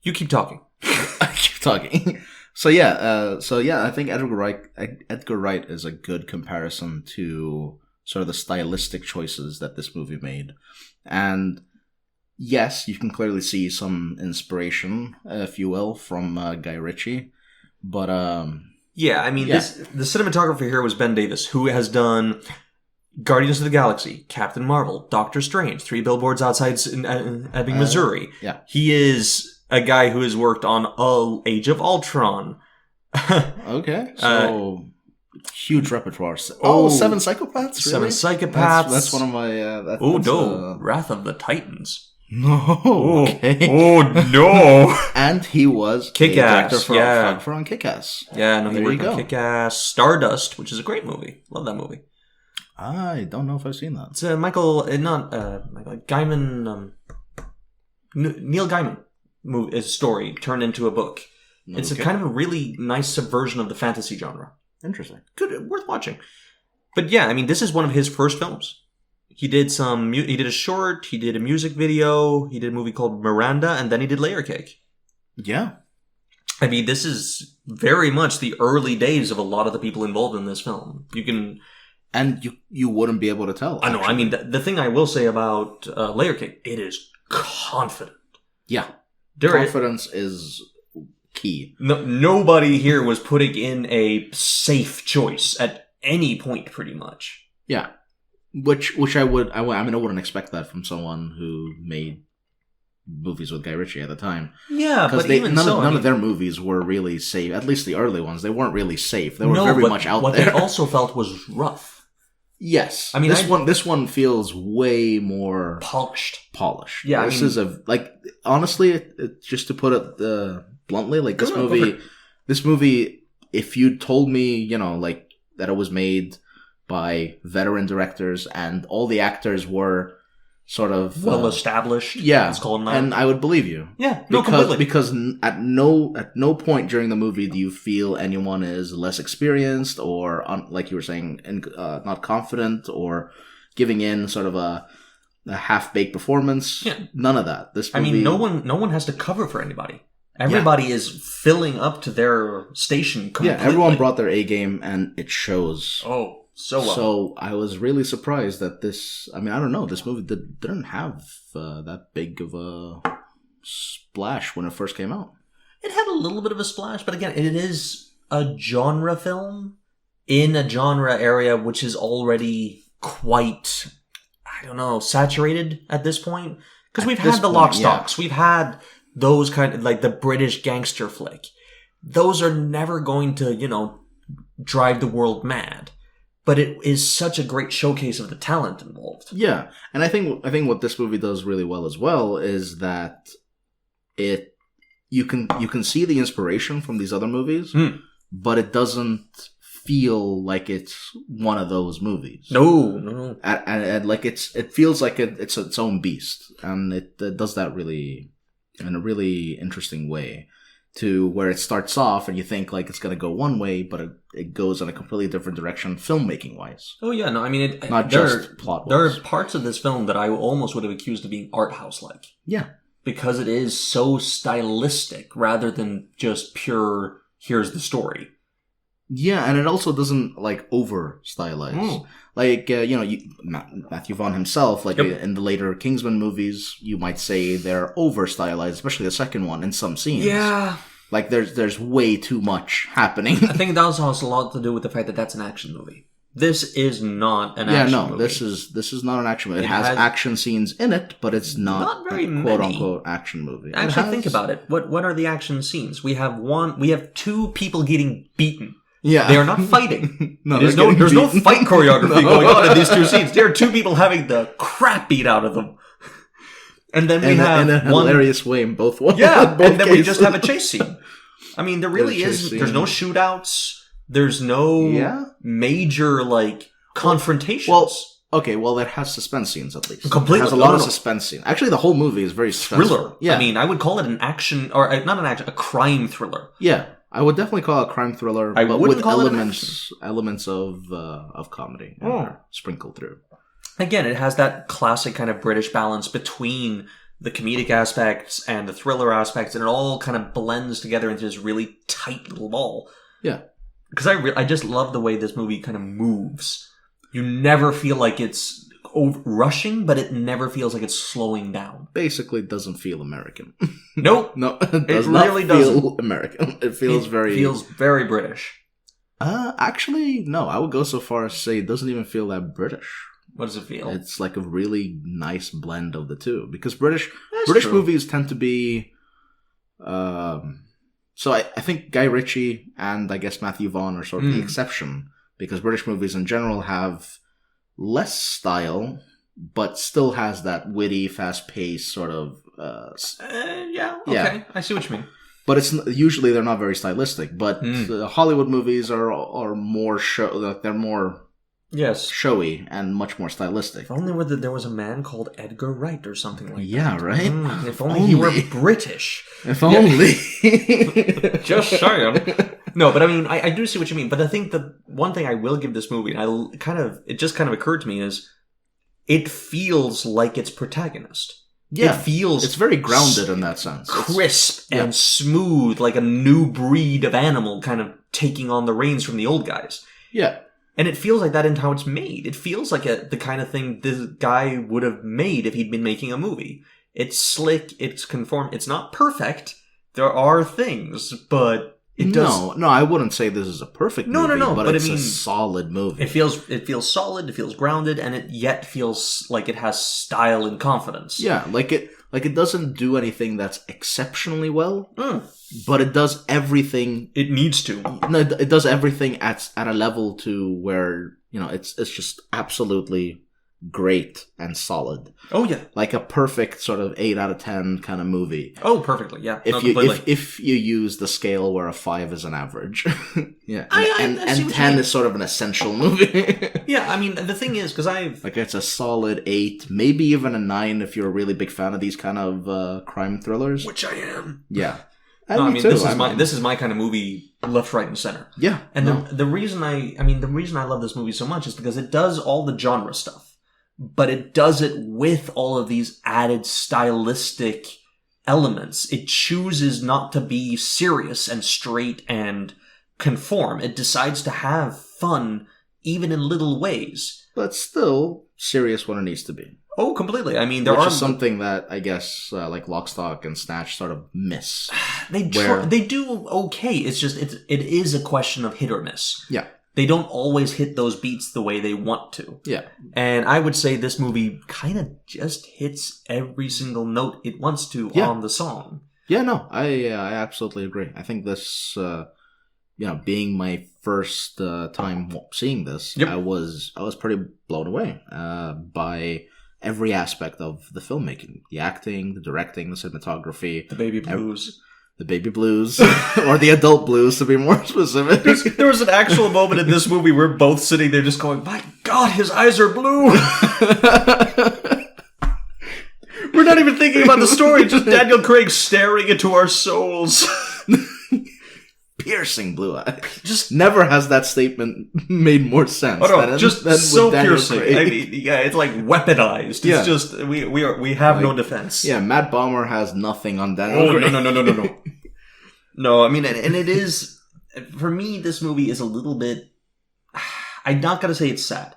You keep talking. I keep talking. So I think Edgar Wright is a good comparison to sort of the stylistic choices that this movie made. And yes, you can clearly see some inspiration, if you will, from Guy Ritchie. But the cinematographer here was Ben Davis, who has done Guardians of the Galaxy, Captain Marvel, Doctor Strange, 3 Billboards Outside Ebbing, Missouri. Yeah. He is a guy who has worked on Age of Ultron. Okay. So, huge repertoire. Seven Psychopaths? Really? 7 Psychopaths. That's one of my... Wrath of the Titans. No. Okay. Oh, no. And he was Kick-Ass. For on Kick-Ass. Yeah, he worked on Kick-Ass. Stardust, which is a great movie. Love that movie. I don't know if I've seen that. It's Gaiman, Neil Gaiman story turned into a book. It's a kind of a really nice subversion of the fantasy genre. Interesting. Good, worth watching. But yeah, I mean, this is one of his first films. He did a short, he did a music video, he did a movie called Miranda, and then he did Layer Cake. Yeah. I mean, this is very much the early days of a lot of the people involved in this film. And you wouldn't be able to tell. I know. I mean, the thing I will say about Layer Cake, it is confident. Yeah. Confidence is key. Nobody here was putting in a safe choice at any point, pretty much. Yeah. Which I wouldn't expect that from someone who made movies with Guy Ritchie at the time. Yeah, but none of their movies were really safe. At least the early ones, they weren't really safe. They were very much out there. What they also felt was rough. Yes. I mean, this one feels way more polished. Yeah, this is honestly, just to put it bluntly, like this movie, if you told me, you know, like that it was made by veteran directors and all the actors were sort of well established. Yeah, let's call them that. And I would believe you. Yeah, completely. Because at no point during the movie do you feel anyone is less experienced or like you were saying, not confident or giving in sort of a half-baked performance. Yeah. None of that. This movie, I mean, no one has to cover for anybody. Everybody is filling up to their station completely. Yeah, everyone brought their A game and it shows. Oh. So well. So I was really surprised that this. I mean, I don't know. This movie didn't have that big of a splash when it first came out. It had a little bit of a splash, but again, it is a genre film in a genre area which is already quite, I don't know, saturated at this point. Because we've had the Lock Stocks, we've had those kind of like the British gangster flick. Those are never going to, you know, drive the world mad. But it is such a great showcase of the talent involved. Yeah, and I think what this movie does really well as well is that you can see the inspiration from these other movies, but it doesn't feel like it's one of those movies. No. And like it feels like it's its own beast, and it does that really in a really interesting way. To where it starts off and you think like it's going to go one way, but it goes in a completely different direction filmmaking wise. Oh yeah, no, I mean, not just plot wise. There are parts of this film that I almost would have accused of being art house like. Yeah. Because it is so stylistic rather than just pure, here's the story. Yeah, and it also doesn't like over stylize. Like, you know, Mathew Vaughn himself, like in the later Kingsman movies, you might say they're over stylized, especially the second one in some scenes. Yeah. Like there's way too much happening. I think that also has a lot to do with the fact that that's an action movie. This is not an action movie. This is not an action movie. It has action scenes in it, but it's not very a quote-unquote action movie. Actually, think about it. What are the action scenes? We have two people getting beaten. Yeah. They are not fighting. There's no fight choreography going on in these two scenes. There are two people having the crap beat out of them. And then we have in a hilarious way in both ones. Yeah, and then we just have a chase scene. I mean, there really is. There's no shootouts. There's no major like confrontations. Well, it has suspense scenes at least. Completely, it has a lot of suspense scenes. Actually, the whole movie is very suspenseful. Thriller. Yeah, I mean, I would call it an action, or not an action, a crime thriller. Yeah. I would definitely call it a crime thriller, but with elements of comedy sprinkled through. Again, it has that classic kind of British balance between the comedic aspects and the thriller aspects, and it all kind of blends together into this really tight little ball. Yeah. Because I just love the way this movie kind of moves. You never feel like it's rushing, but it never feels like it's slowing down. Basically, it doesn't feel American. Nope. No, it really doesn't feel American. It feels very British. Actually, no. I would go so far as to say it doesn't even feel that British. What does it feel? It's like a really nice blend of the two. Because British true. movies tend to be... So I think Guy Ritchie and I guess Mathew Vaughn are sort of the exception. Because British movies in general have less style, but still has that witty, fast-paced sort of... Okay. I see what you mean. But usually they're not very stylistic. But Hollywood movies are more they're more showy and much more stylistic. If only there was a man called Edgar Wright or something like that. Yeah, right? If only he were British. If only. Just saying. No, but I mean, I do see what you mean. But I think the one thing I will give this movie, and it just kind of occurred to me, is it feels like its protagonist. Yeah, it's very grounded in that sense. Crisp and smooth, like a new breed of animal kind of taking on the reins from the old guys. Yeah. And it feels like that in how it's made. It feels like the kind of thing this guy would have made if he'd been making a movie. It's slick, it's conform. It's not perfect. There are things, but it does... No, I wouldn't say this is a perfect movie, but it's a solid movie. It feels solid, it feels grounded, and it yet feels like it has style and confidence. Yeah, like Like, it doesn't do anything that's exceptionally well, but it does everything... It needs to. No, it does everything at a level to where, it's just absolutely great and solid. Oh, yeah. Like a perfect sort of 8 out of 10 kind of movie. Oh, perfectly, yeah. If you use the scale where a 5 is an average. Yeah. And 10 is sort of an essential movie. Yeah, I mean, the thing is, because Like, it's a solid 8, maybe even a 9 if you're a really big fan of these kind of crime thrillers. Which I am. Yeah. No, I mean, this is my kind of movie, left, right, and center. Yeah. And the reason I love this movie so much is because it does all the genre stuff. But it does it with all of these added stylistic elements. It chooses not to be serious and straight and conform. It decides to have fun, even in little ways. But still serious when it needs to be. Oh, completely. I mean, Which is something that, I guess, like Lock, Stock, and Snatch sort of miss. They do okay. It's just, it is a question of hit or miss. Yeah. They don't always hit those beats the way they want to. Yeah. And I would say this movie kind of just hits every single note it wants to on the song. Yeah, no, I absolutely agree. I think this, being my first time seeing this, I was pretty blown away by every aspect of the filmmaking. The acting, the directing, the cinematography. The baby blues. The baby blues, or the adult blues, to be more specific. There was an actual moment in this movie where we're both sitting there just going, my God, his eyes are blue! We're not even thinking about the story, just Daniel Craig staring into our souls. Piercing blue eyes. Just never has that statement made more sense. Oh no, just so piercing. Craig. I mean, yeah, it's like weaponized. It's just we have no defense. Yeah, Matt Bomer has nothing on Daniel Craig. No. No, I mean, and it is, for me, this movie is a little bit, I'm not going to say it's sad,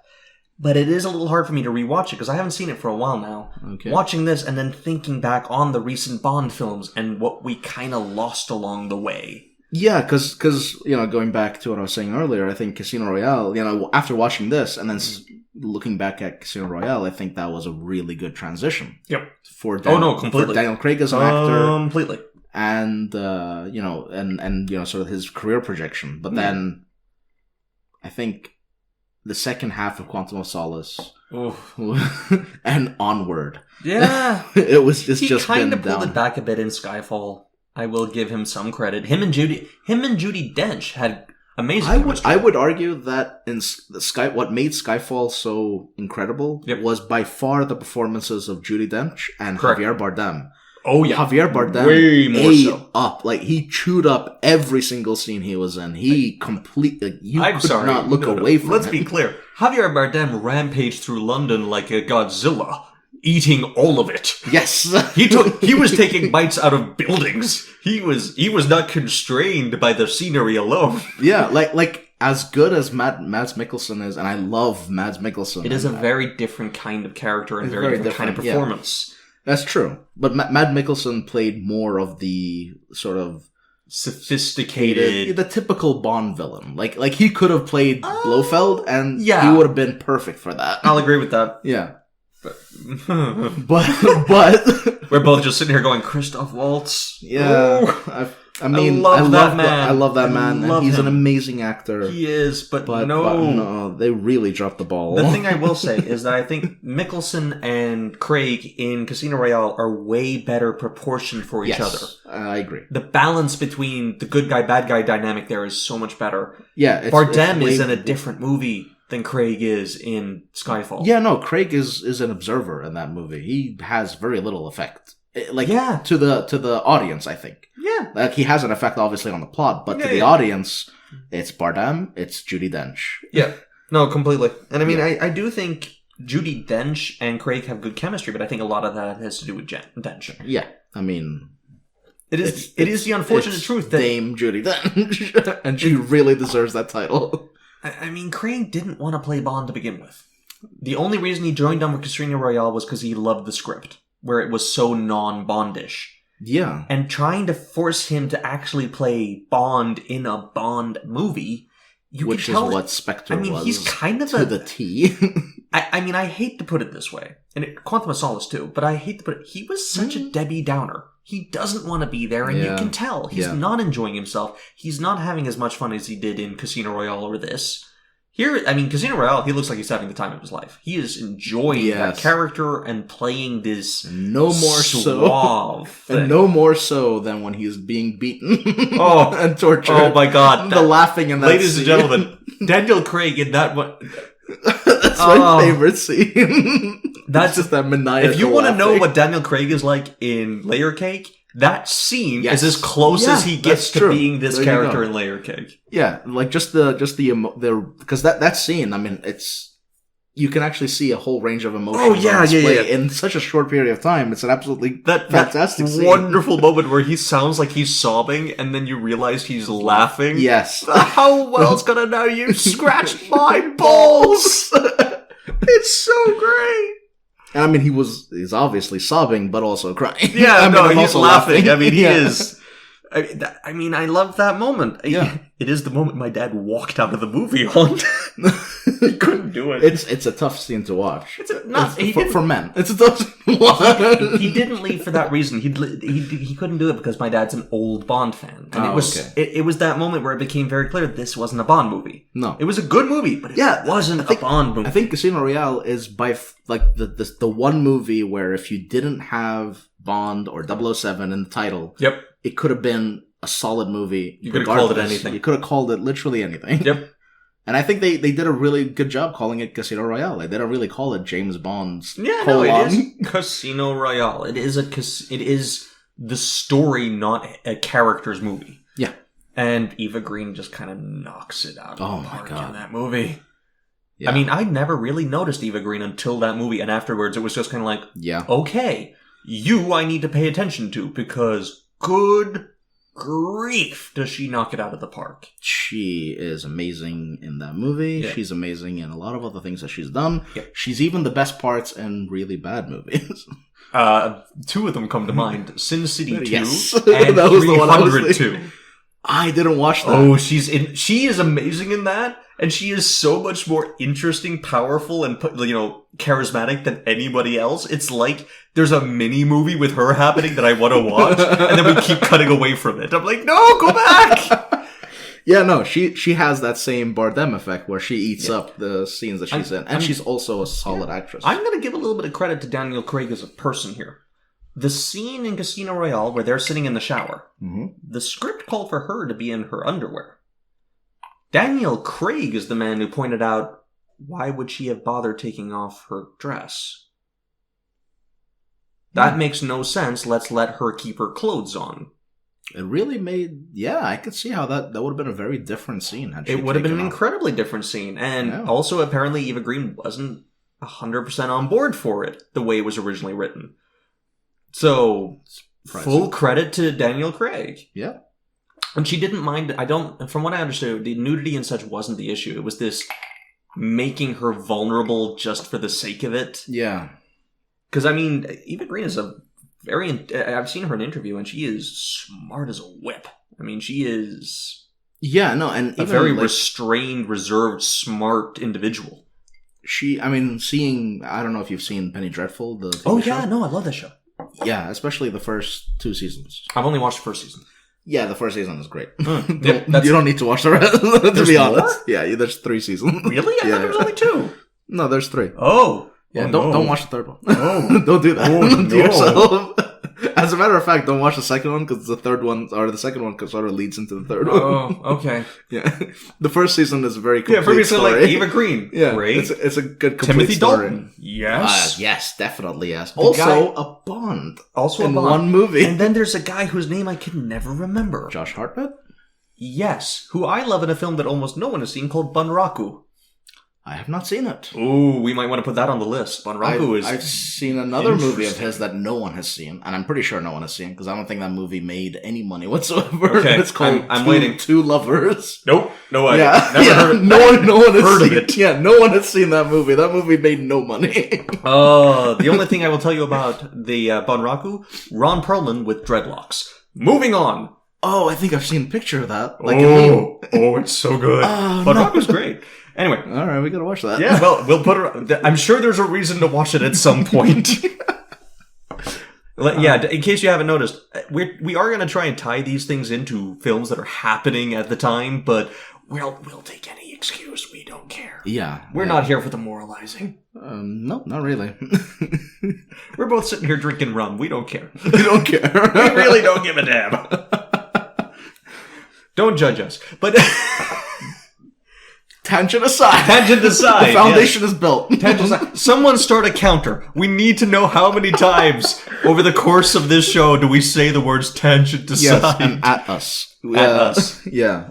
but it is a little hard for me to rewatch it because I haven't seen it for a while now. Okay. Watching this and then thinking back on the recent Bond films and what we kind of lost along the way. Yeah, because going back to what I was saying earlier, I think Casino Royale, after watching this and then looking back at Casino Royale, I think that was a really good transition. Yep. For Daniel Craig as an actor. Completely. And, sort of his career projection. But then, I think the second half of Quantum of Solace and onward. Yeah. It was just he kind of pulled it back a bit in Skyfall. I will give him some credit. Him and Judi Dench had amazing chemistry. I would argue that what made Skyfall so incredible was by far the performances of Judi Dench and Javier Bardem. Oh yeah, Javier Bardem way more so. Up, like he chewed up every single scene he was in. He completely not look away from. Let's be clear. Javier Bardem rampaged through London like a Godzilla, eating all of it. Yes, he was taking bites out of buildings. He was not constrained by the scenery alone. Yeah, like as good as Mads Mikkelsen is, and I love Mads Mikkelsen. It is a very different kind of character and very different kind of performance. Yeah. That's true. But Mads Mikkelsen played more of the sort of sophisticated, the typical Bond villain. Like he could have played Blofeld, and he would have been perfect for that. I'll agree with that. Yeah. But we're both just sitting here going, Christoph Waltz. Yeah. I love that man. And he's an amazing actor. He is, but no, they really dropped the ball. The thing I will say is that I think Mikkelsen and Craig in Casino Royale are way better proportioned for each other. I agree. The balance between the good guy, bad guy dynamic there is so much better. Yeah. Bardem is in a different movie than Craig is in Skyfall. Yeah, no, Craig is an observer in that movie. He has very little effect. To the audience, I think. Yeah. Like, he has an effect, obviously, on the plot, but to the audience, it's Bardem, it's Judi Dench. Yeah. No, completely. And I mean, I do think Judi Dench and Craig have good chemistry, but I think a lot of that has to do with Dench. Yeah. I mean... It is the unfortunate truth that... Dame Judi Dench, and she really deserves that title. I mean, Craig didn't want to play Bond to begin with. The only reason he joined on with Casino Royale was because he loved the script, where it was so non-Bondish. Yeah. And trying to force him to actually play Bond in a Bond movie, which is what Spectre was. He's kind of to the T. I mean, I hate to put it this way, and Quantum of Solace too, but I hate to put it, he was such a Debbie Downer. He doesn't want to be there, and you can tell. He's not enjoying himself. He's not having as much fun as he did in Casino Royale or this. Here, I mean, Casino Royale, he looks like he's having the time of his life. He is enjoying that character and playing this no more suave thing. And no more so than when he's being beaten and tortured. Oh my god. The laughing in that Ladies scene. and gentlemen, Daniel Craig in that one... That's my favorite scene. That's just that maniacal If you want to know laughing. what Daniel Craig is like in Layer Cake, that scene is as close as he gets to being this character in Layer Cake. Yeah, like just the because that scene, I mean, you can actually see a whole range of emotions on display in such a short period of time. It's an absolutely fantastic scene. Wonderful moment where he sounds like he's sobbing and then you realize he's laughing. Yes. How well's gonna know you scratched my balls? It's so great. And I mean, he's obviously sobbing, but also crying. Yeah, I mean, he's laughing. I mean, he is. I mean, I love that moment. Yeah. It is the moment my dad walked out of the movie on. He couldn't do it. It's a tough scene to watch. For men. It's a tough scene to watch. He didn't leave for that reason. He couldn't do it because my dad's an old Bond fan. And it was that moment where it became very clear this wasn't a Bond movie. No. It was a good movie, but it wasn't a Bond movie. I think Casino Royale is the one movie where if you didn't have Bond or 007 in the title, it could have been a solid movie. You could have called it anything. You could have called it literally anything. Yep. And I think they did a really good job calling it Casino Royale. They didn't really call it James Bond's it is Casino Royale. It is the story, not a character's movie. Yeah. And Eva Green just kind of knocks it out of the park in that movie. Yeah. I mean, I never really noticed Eva Green until that movie, and afterwards it was just kind of like, okay, I need to pay attention to, because good grief does she knock it out of the park. She is amazing in that movie. Yeah. She's amazing in a lot of other things that she's done. Yeah. She's even the best parts in really bad movies. Two of them come to mind. Sin City 2 and that was 302. I didn't watch that. Oh, she is amazing in that, and she is so much more interesting, powerful, and charismatic than anybody else. It's like there's a mini movie with her happening that I want to watch, and then we keep cutting away from it. I'm like, no, go back. Yeah, no, she has that same Bardem effect where she eats up the scenes that she's in, and she's also a solid actress. I'm going to give a little bit of credit to Daniel Craig as a person here. The scene in Casino Royale where they're sitting in the shower, the script called for her to be in her underwear. Daniel Craig is the man who pointed out, why would she have bothered taking off her dress? That makes no sense. Let's let her keep her clothes on. It really made... Yeah, I could see how that would have been a very different scene. It would have been an incredibly different scene. And also, apparently, Eva Green wasn't 100% on board for it, the way it was originally written. So, full credit to Daniel Craig. Yeah. And she didn't mind... From what I understood, the nudity and such wasn't the issue. It was this making her vulnerable just for the sake of it. Yeah. Because, I mean, Eva Green is I've seen her in an interview, and she is smart as a whip. I mean, she is... Yeah, no, and a very restrained, reserved, smart individual. I don't know if you've seen Penny Dreadful, the TV show. I love that show. Yeah, especially the first 2 seasons. I've only watched the first season. Yeah, the first season is great. You don't need to watch the rest, to be honest. More? Yeah, there's 3 seasons. Really? I thought there was only 2. No, there's 3. Oh. Yeah, don't watch the third one. Oh. Don't do that to yourself. As a matter of fact, don't watch the second one, because the second one sort of leads into the third one. Oh, okay. Yeah. The first season is a very complete for me, story. Like Eva Green. Yeah, great. It's a good complete Timothy story. Dalton. Yes. Yes, definitely yes. A Bond. Also in a Bond. one movie. And then there's a guy whose name I can never remember. Josh Hartnett? Yes. Who I love in a film that almost no one has seen called Bunraku. I have not seen it. Ooh, we might want to put that on the list. Bunraku is... I've seen another movie of his that no one has seen, and I'm pretty sure no one has seen, because I don't think that movie made any money whatsoever. Okay, it's called I'm waiting. Two Lovers. Nope, no way. Never heard of no one has seen it. Yeah, no one has seen that movie. That movie made no money. The only thing I will tell you about the Bunraku, Ron Perlman with dreadlocks. Moving on. Oh, I think I've seen a picture of that. Oh, it's so good. Bunraku's great. Anyway. All right, we gotta watch that. Yeah, well, we'll put it... I'm sure there's a reason to watch it at some point. Yeah, in case you haven't noticed, we are going to try and tie these things into films that are happening at the time, but we'll take any excuse. We don't care. Yeah. We're not here for the moralizing. No, not really. We're both sitting here drinking rum. We don't care. We don't care. We really don't give a damn. Don't judge us. But... Tangent aside. The foundation is built. Tangent aside. Someone start a counter. We need to know how many times over the course of this show do we say the words tangent aside. Yes, and at us. At us. Yeah.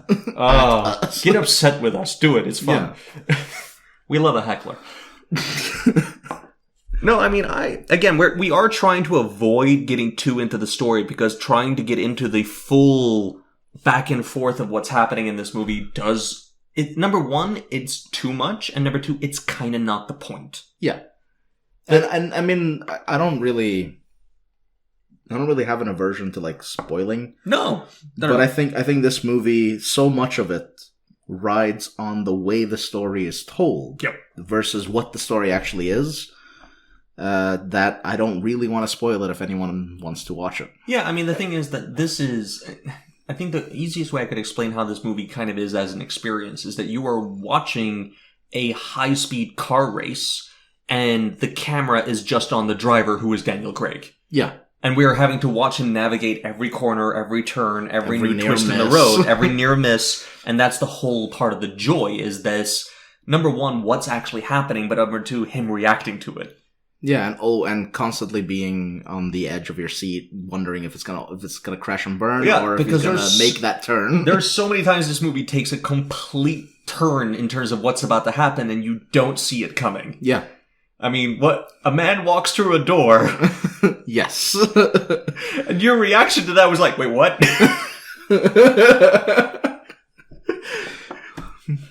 Get upset with us. Do it. It's fun. Yeah. We love a heckler. No, I mean, we are trying to avoid getting too into the story because trying to get into the full back and forth of what's happening in this movie does... number one, it's too much, and number two, it's kind of not the point. Yeah, and I mean, I don't really have an aversion to like spoiling. No, but I think this movie, so much of it rides on the way the story is told, versus what the story actually is. That I don't really want to spoil it if anyone wants to watch it. Yeah, I mean, the thing is that this is. I think the easiest way I could explain how this movie kind of is as an experience is that you are watching a high-speed car race and the camera is just on the driver, who is Daniel Craig. Yeah. And we are having to watch him navigate every corner, every turn, every new twist in the miss. road, every near miss. And that's the whole part of the joy is this, number one, what's actually happening, but number two, him reacting to it. Yeah, and constantly being on the edge of your seat, wondering if it's gonna crash and burn, or if it's gonna make that turn. There's so many times this movie takes a complete turn in terms of what's about to happen, and you don't see it coming. Yeah, I mean, what a man walks through a door. Yes, and your reaction to that was like, "Wait, what?"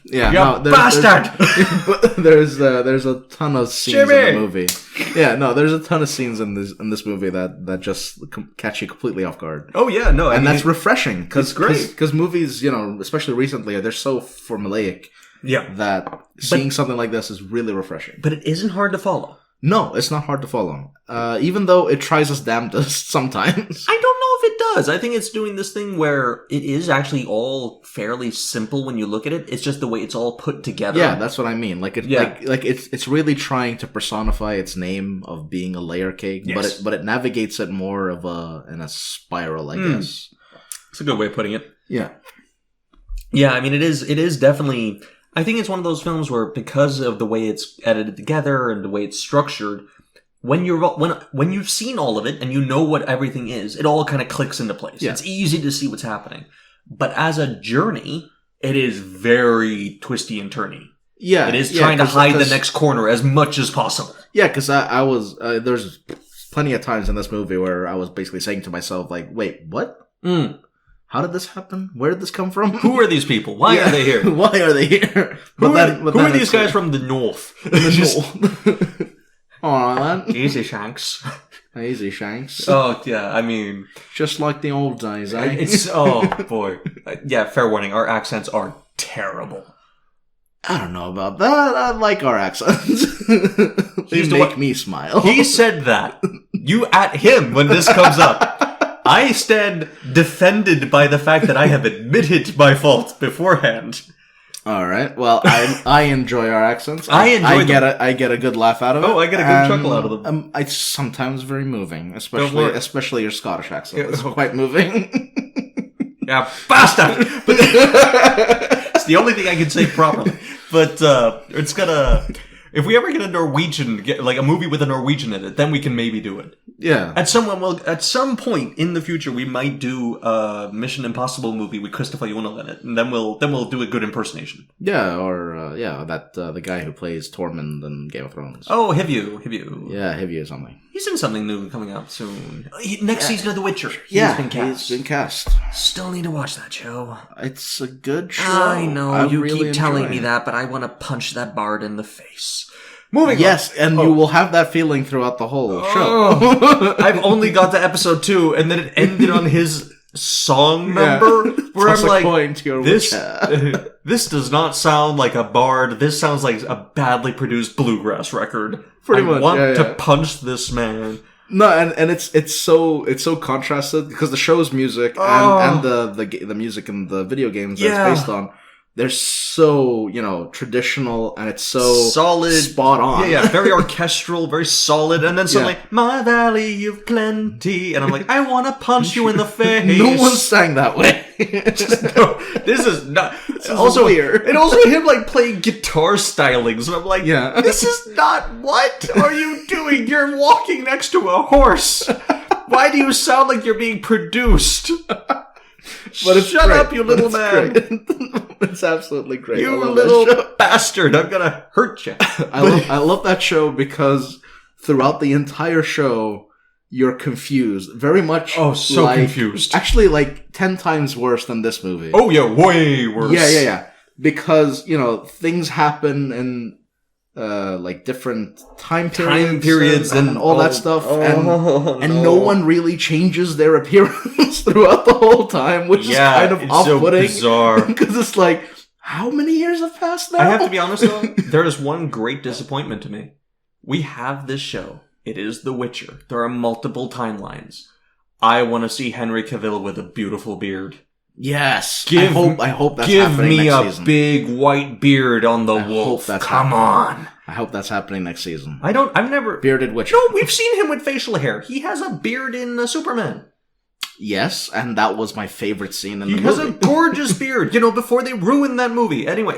Yeah, you bastard! There's a ton of scenes in the movie. Yeah, no, there's a ton of scenes in this movie that just catch you completely off guard. Oh yeah, no, and that's refreshing it's great because movies, especially recently, they're so formulaic. Yeah, that seeing something like this is really refreshing. But it isn't hard to follow. No, it's not hard to follow. Even though it tries its damnedest sometimes. I don't know if it does. I think it's doing this thing where it is actually all fairly simple when you look at it. It's just the way it's all put together. Yeah, that's what I mean. Like it's really trying to personify its name of being a layer cake, yes. but it navigates it more of in a spiral, I guess. It's a good way of putting it. Yeah. Yeah, I mean it is definitely, I think it's one of those films where, because of the way it's edited together and the way it's structured, when you've seen all of it and you know what everything is, it all kind of clicks into place. Yeah. It's easy to see what's happening. But as a journey, it is very twisty and turny. Yeah, it is trying to hide the next corner as much as possible. Yeah, because I was there's plenty of times in this movie where I was basically saying to myself, like, "Wait, what? How did this happen? Where did this come from? Who are these people? Why are they here? Why are they here? Who are these guys from the north? Oh, man. Easy Shanks. Easy Shanks. Oh, yeah, I mean... Just like the old days, eh? Oh, boy. Yeah, fair warning, our accents are terrible. I don't know about that. I like our accents. They make me smile. He said that. You at him when this comes up. I stand defended by the fact that I have admitted my fault beforehand. All right. Well, I enjoy our accents. I get a good laugh out of it. Oh, I get a good chuckle out of them. It's sometimes very moving, especially your Scottish accent. It's quite moving. Yeah, bastard. But it's the only thing I can say properly. But it's gonna. If we ever get a Norwegian, like a movie with a Norwegian in it, then we can maybe do it. Yeah. At some point in the future, we might do a Mission Impossible movie with Christopher Jonah in it, and then we'll do a good impersonation. Yeah, or the guy who plays Tormund in Game of Thrones. Oh, Hivju. Yeah, Hivju or something. He's in something new coming out soon. Next season of The Witcher. He's been cast. Still need to watch that show. It's a good show. I know, you really keep telling me that, but I want to punch that bard in the face. Moving on. And you will have that feeling throughout the whole show. I've only got to episode 2, and then it ended on his song number where Toss I'm a like, coin to your this, witch. this does not sound like a bard. This sounds like a badly produced bluegrass record. Pretty I much, want to punch this man. No, and it's so contrasted because the show's music and the music in the video games that it's based on, they're so, traditional, and it's so solid, spot on. Yeah, very orchestral, very solid, and then suddenly, my valley of plenty, and I'm like, I want to punch you in the face. No one sang that way. No, this is not. This is also weird. And also him like playing guitar stylings, and I'm like, this is not. What are you doing? You're walking next to a horse. Why do you sound like you're being produced? But it's Shut great. up, you little man. It's absolutely great. You little bastard. I'm gonna hurt you. I love that show because throughout the entire show, you're confused. Very much. Oh, so confused. Actually, like 10 times worse than this movie. Oh, yeah, way worse. Yeah. Because, things happen in like different time periods and all that stuff, and no one really changes their appearance throughout the whole time, which is kind of off-putting. So bizarre. Because it's like, how many years have passed now? I have to be honest though, there is one great disappointment to me. We have this show. It is The Witcher. There are multiple timelines. I want to see Henry Cavill with a beautiful beard. Yes. I hope that's give happening me next a season. big white beard on the wolf. Come on. I hope that's happening next season. I've never... Bearded Witcher. No, we've seen him with facial hair. He has a beard in Superman. Yes, and that was my favorite scene in the movie. He has a gorgeous beard, before they ruined that movie. Anyway.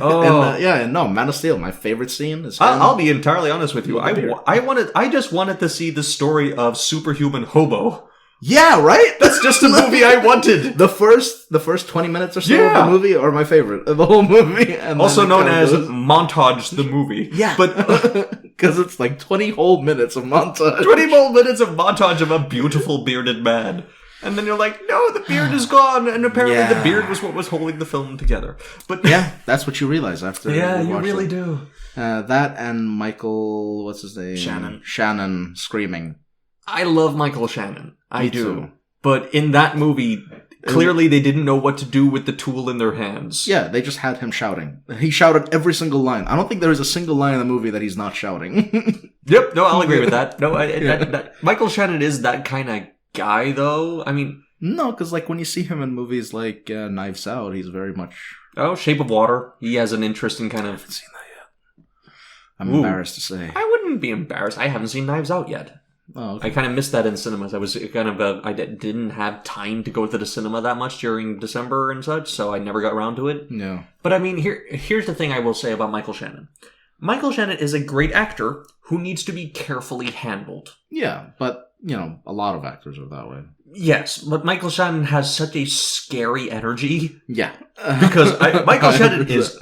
Man of Steel, my favorite scene is him. I'll be entirely honest with you. I just wanted to see the story of Superhuman Hobo. Yeah, right? That's just a movie I wanted. The first 20 minutes or so of the movie are my favorite of the whole movie. And also known as Montage the Movie. Yeah. But because it's like 20 whole minutes of montage. 20 whole minutes of montage of a beautiful bearded man. And then you're like, no, the beard is gone. And apparently the beard was what was holding the film together. But yeah, that's what you realize after you really do. That and Michael, what's his name? Shannon screaming. I love Michael Shannon. I do. Too. But in that movie, clearly they didn't know what to do with the tool in their hands. Yeah, they just had him shouting. He shouted every single line. I don't think there is a single line in the movie that he's not shouting. Yep, no, I'll agree with that. No, Michael Shannon is that kind of guy, though. I mean... No, because like when you see him in movies like Knives Out, he's very much... Oh, Shape of Water. He has an interesting kind of... I haven't seen that yet. I'm embarrassed to say. I wouldn't be embarrassed. I haven't seen Knives Out yet. Oh, okay. I kind of missed that in cinemas. I was kind of I didn't have time to go to the cinema that much during December and such, so I never got around to it. No. But I mean, here's the thing I will say about Michael Shannon. Michael Shannon is a great actor who needs to be carefully handled. Yeah, but, a lot of actors are that way. Yes, but Michael Shannon has such a scary energy. Yeah. Because Michael Shannon is...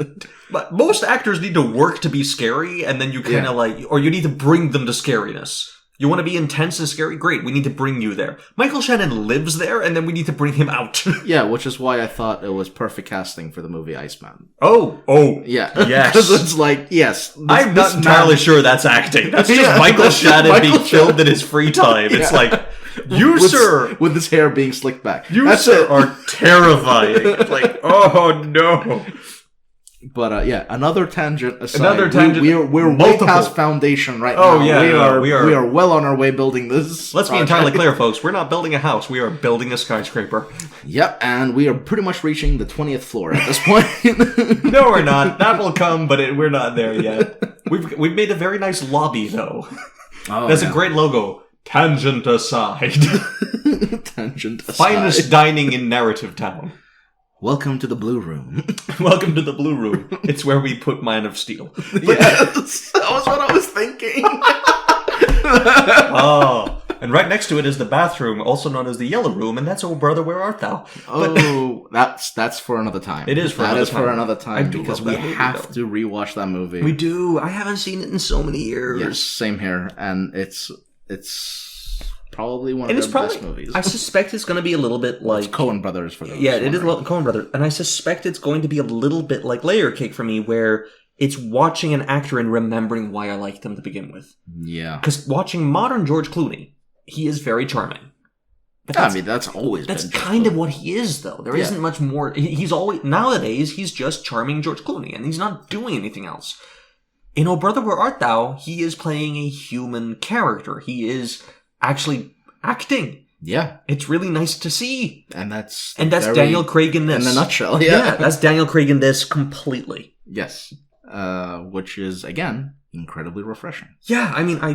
But most actors need to work to be scary, and then you kind of or you need to bring them to scariness. You want to be intense and scary? Great, we need to bring you there. Michael Shannon lives there, and then we need to bring him out. Yeah, which is why I thought it was perfect casting for the movie Iceman. Oh. Yeah. Yes. Because it's like, yes. I'm not entirely sure that's acting. That's just Michael Shannon being filmed in his free time. It's like, sir... With his hair being slicked back. Sir, are terrifying. It's like, oh, no. But another tangent aside. We're way past foundation right now. Oh yeah, we are well on our way building this. Let's be entirely clear, folks. We're not building a house. We are building a skyscraper. Yep, and we are pretty much reaching the 20th floor at this point. No, we're not. That will come, but we're not there yet. We've made a very nice lobby though. Oh, That's a great logo. Tangent aside. Tangent aside. Finest dining in Narrative Town. Welcome to the Blue Room. Welcome to the Blue Room. It's where we put Man of Steel. Yes, that was what I was thinking. Oh, and right next to it is the bathroom, also known as the Yellow Room, and that's Oh Brother, Where Art Thou? That's for another time. It is for another time. Because we have to rewatch that movie. We do. I haven't seen it in so many years. Yes, same here, and it's probably one of the best movies. I suspect it's going to be a little bit like... It's Coen Brothers for those. Yeah, it is Coen Brothers. And I suspect it's going to be a little bit like Layer Cake for me, where it's watching an actor and remembering why I liked them to begin with. Yeah. Because watching modern George Clooney, he is very charming. But I mean, that's always that's been kind of what he is, though. There isn't much more. He's always nowadays he's just charming George Clooney, and he's not doing anything else. In Oh Brother, Where Art Thou? He is playing a human character. He is actually acting. Yeah, it's really nice to see, and that's Daniel Craig in this in a nutshell. Yeah, that's Daniel Craig in this completely. Yes, which is again incredibly refreshing. Yeah, I mean, I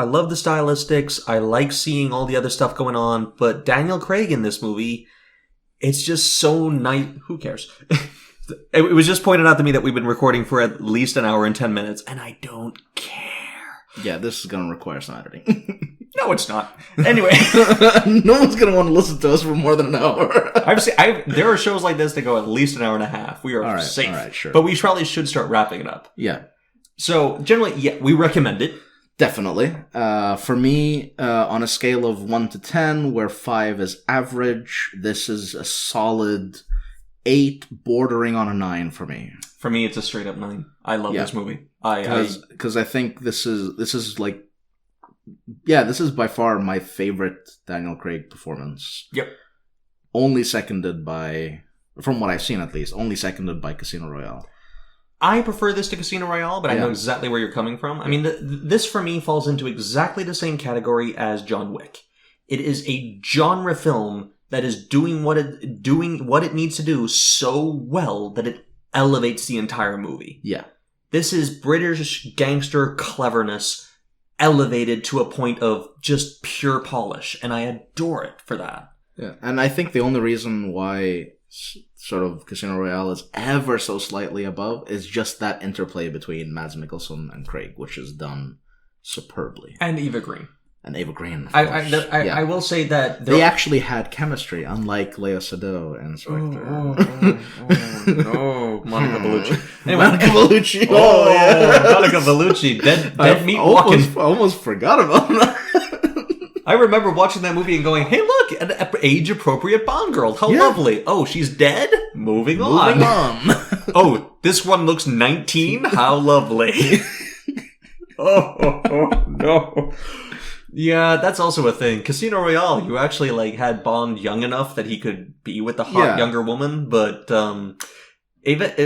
love the stylistics. I like seeing all the other stuff going on, but Daniel Craig in this movie, it's just so nice. Who cares? It was just pointed out to me that we've been recording for at least an hour and 10 minutes, and I don't care. Yeah, this is going to require some editing. No, it's not. Anyway. No one's going to want to listen to us for more than an hour. There are shows like this that go at least an hour and a half. We are safe. All right, sure. But we probably should start wrapping it up. Yeah. So, generally, yeah, we recommend it. Definitely. For me, on a scale of 1 to 10, where 5 is average, this is a solid 8, bordering on a 9 for me. For me, it's a straight up 9. I love this movie. Because I think this is like, yeah, this is by far my favorite Daniel Craig performance. Yep. Only seconded by, from what I've seen at least, only seconded by Casino Royale. I prefer this to Casino Royale, but I know exactly where you're coming from. I mean, this for me falls into exactly the same category as John Wick. It is a genre film that is doing what it needs to do so well that it elevates the entire movie. Yeah. This is British gangster cleverness elevated to a point of just pure polish, and I adore it for that. Yeah, and I think the only reason why sort of Casino Royale is ever so slightly above is just that interplay between Mads Mikkelsen and Craig, which is done superbly. And Eva Green. And Eva Green, of course. I will say that they actually had chemistry, unlike Lea Seydoux and Spectre. No, Monica Bellucci. Anyway, Monica Bellucci. Monica Bellucci. Dead meat walking. I almost forgot about that. I remember watching that movie and going, "Hey, look, an age-appropriate Bond girl. How lovely! Oh, she's dead. Moving on. Oh, this one looks 19. How lovely." Oh no. Yeah, that's also a thing. Casino Royale, you actually had Bond young enough that he could be with the hot younger woman, but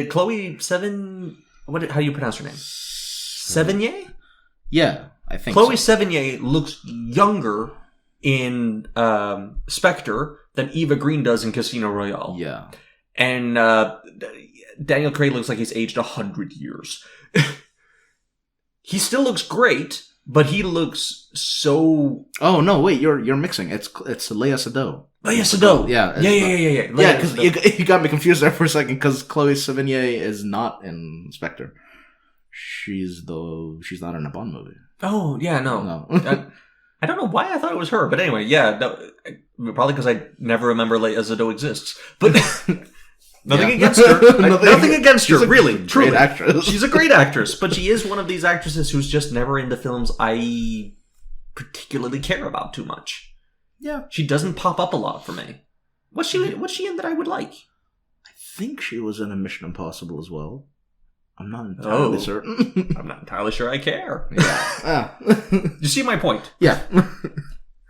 Chloe Seven, how do you pronounce her name? Sevigny? Yeah, I think Chloe Sevigny looks younger in Spectre than Eva Green does in Casino Royale. Yeah. And Daniel Craig looks like he's aged 100 years. He still looks great, but he looks so... Oh, no, wait, you're mixing. It's Lea Seydoux. Lea Seydoux. Yeah. Yeah, because you got me confused there for a second, because Chloe Sevigny is not in Spectre. She's not in a Bond movie. Oh, yeah, no. I don't know why I thought it was her, but anyway, yeah. No, probably because I never remember Lea Seydoux exists. But... Nothing against her. Nothing against her, really. Truly. Great actress. She's a great actress, but she is one of these actresses who's just never into films I particularly care about too much. Yeah. She doesn't pop up a lot for me. What's she in that I would like? I think she was in a Mission Impossible as well. I'm not entirely certain. I'm not entirely sure I care. Yeah. You see my point? Yeah.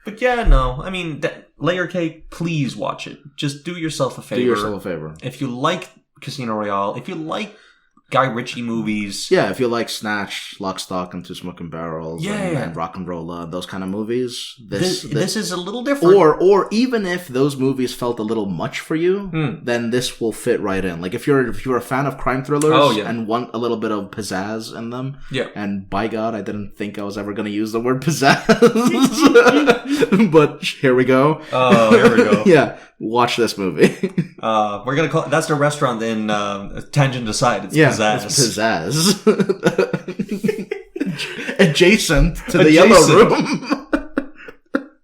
But yeah, no. I mean, Layer Cake, please watch it. Just do yourself a favor. If you like Casino Royale, if you like Guy Ritchie movies. Yeah, if you like Snatch, Lock, Stock, and Two Smoking Barrels, and Rock and Rolla, those kind of movies. This is a little different. Or even if those movies felt a little much for you, then this will fit right in. Like if you're a fan of crime thrillers and want a little bit of pizzazz in them, and by God, I didn't think I was ever going to use the word pizzazz, but here we go. Oh, here we go. Yeah, watch this movie. We're gonna call that's the restaurant in Tangent Aside. It's Pizzazz. It's Pizzazz. Adjacent to the Yellow Room.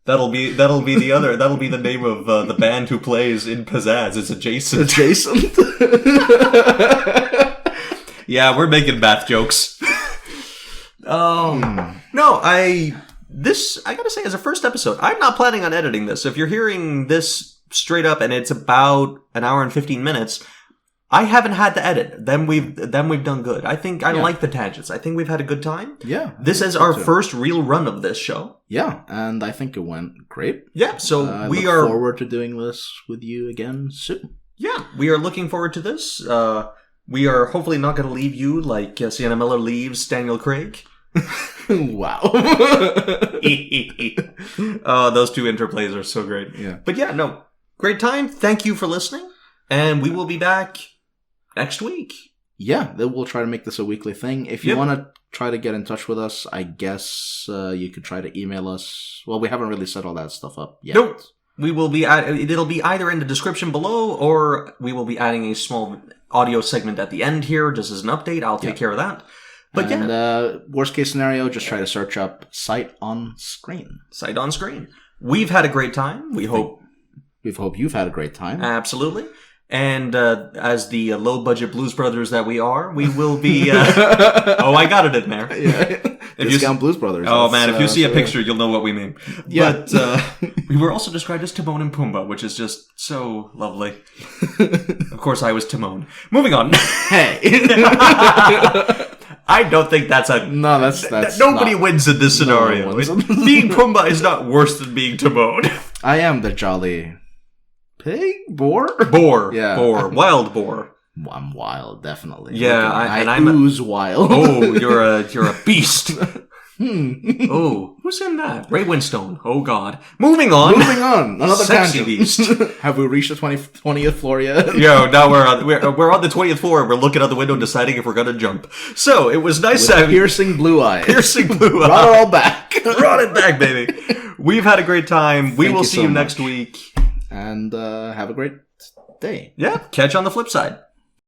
That'll be the name of the band who plays in Pizzazz. It's Adjacent. Yeah, we're making math jokes. No, I gotta say, as a first episode, I'm not planning on editing this. If you're hearing this straight up and it's about an hour and 15 minutes, I haven't had to edit. Then we've done good. I think I like the tangents. I think we've had a good time. Yeah. This is our first real run of this show. Yeah, and I think it went great. Yeah, so I we look are forward to doing this with you again soon. Yeah, we are looking forward to this. We are hopefully not going to leave you like Sienna Miller leaves Daniel Craig. Wow. Those two interplays are so great. Yeah. But yeah, no, great time. Thank you for listening. And we will be back next week. Yeah, then we'll try to make this a weekly thing. If you want to try to get in touch with us, I guess you could try to email us. Well, we haven't really set all that stuff up yet. Nope. We will be it'll be either in the description below, or we will be adding a small audio segment at the end here, just as an update. I'll take care of that. But worst case scenario, just try to search up Sight on Screen. Sight on Screen. We've had a great time. We hope you've had a great time. Absolutely. And as the low-budget Blues Brothers that we are, we will be... oh, I got it in there. Yeah. Discount Blues Brothers. Oh, man, if you see a picture, you'll know what we mean. Yeah. But we were also described as Timon and Pumbaa, which is just so lovely. Of course, I was Timon. Moving on. Hey. I don't think that's a... No, that's nobody wins in this scenario. Being Pumbaa is not worse than being Timon. I am the jolly... Pig? Boar? Boar. Yeah. Boar. Wild boar. I'm wild, definitely. Yeah, I'm ooze wild. Oh, you're a beast. Oh, who's in that? Ray Winstone. Oh, God. Moving on. Another Sexy tangent. beast. Have we reached the 20th floor yet? Yo, now we're on the 20th floor. We're looking out the window, deciding if we're gonna jump. So it was nice With having piercing blue eyes. Brought it all back. Brought it back, baby. We've had a great time. We will see you next week. And have a great day. Yeah. Catch you on the flip side.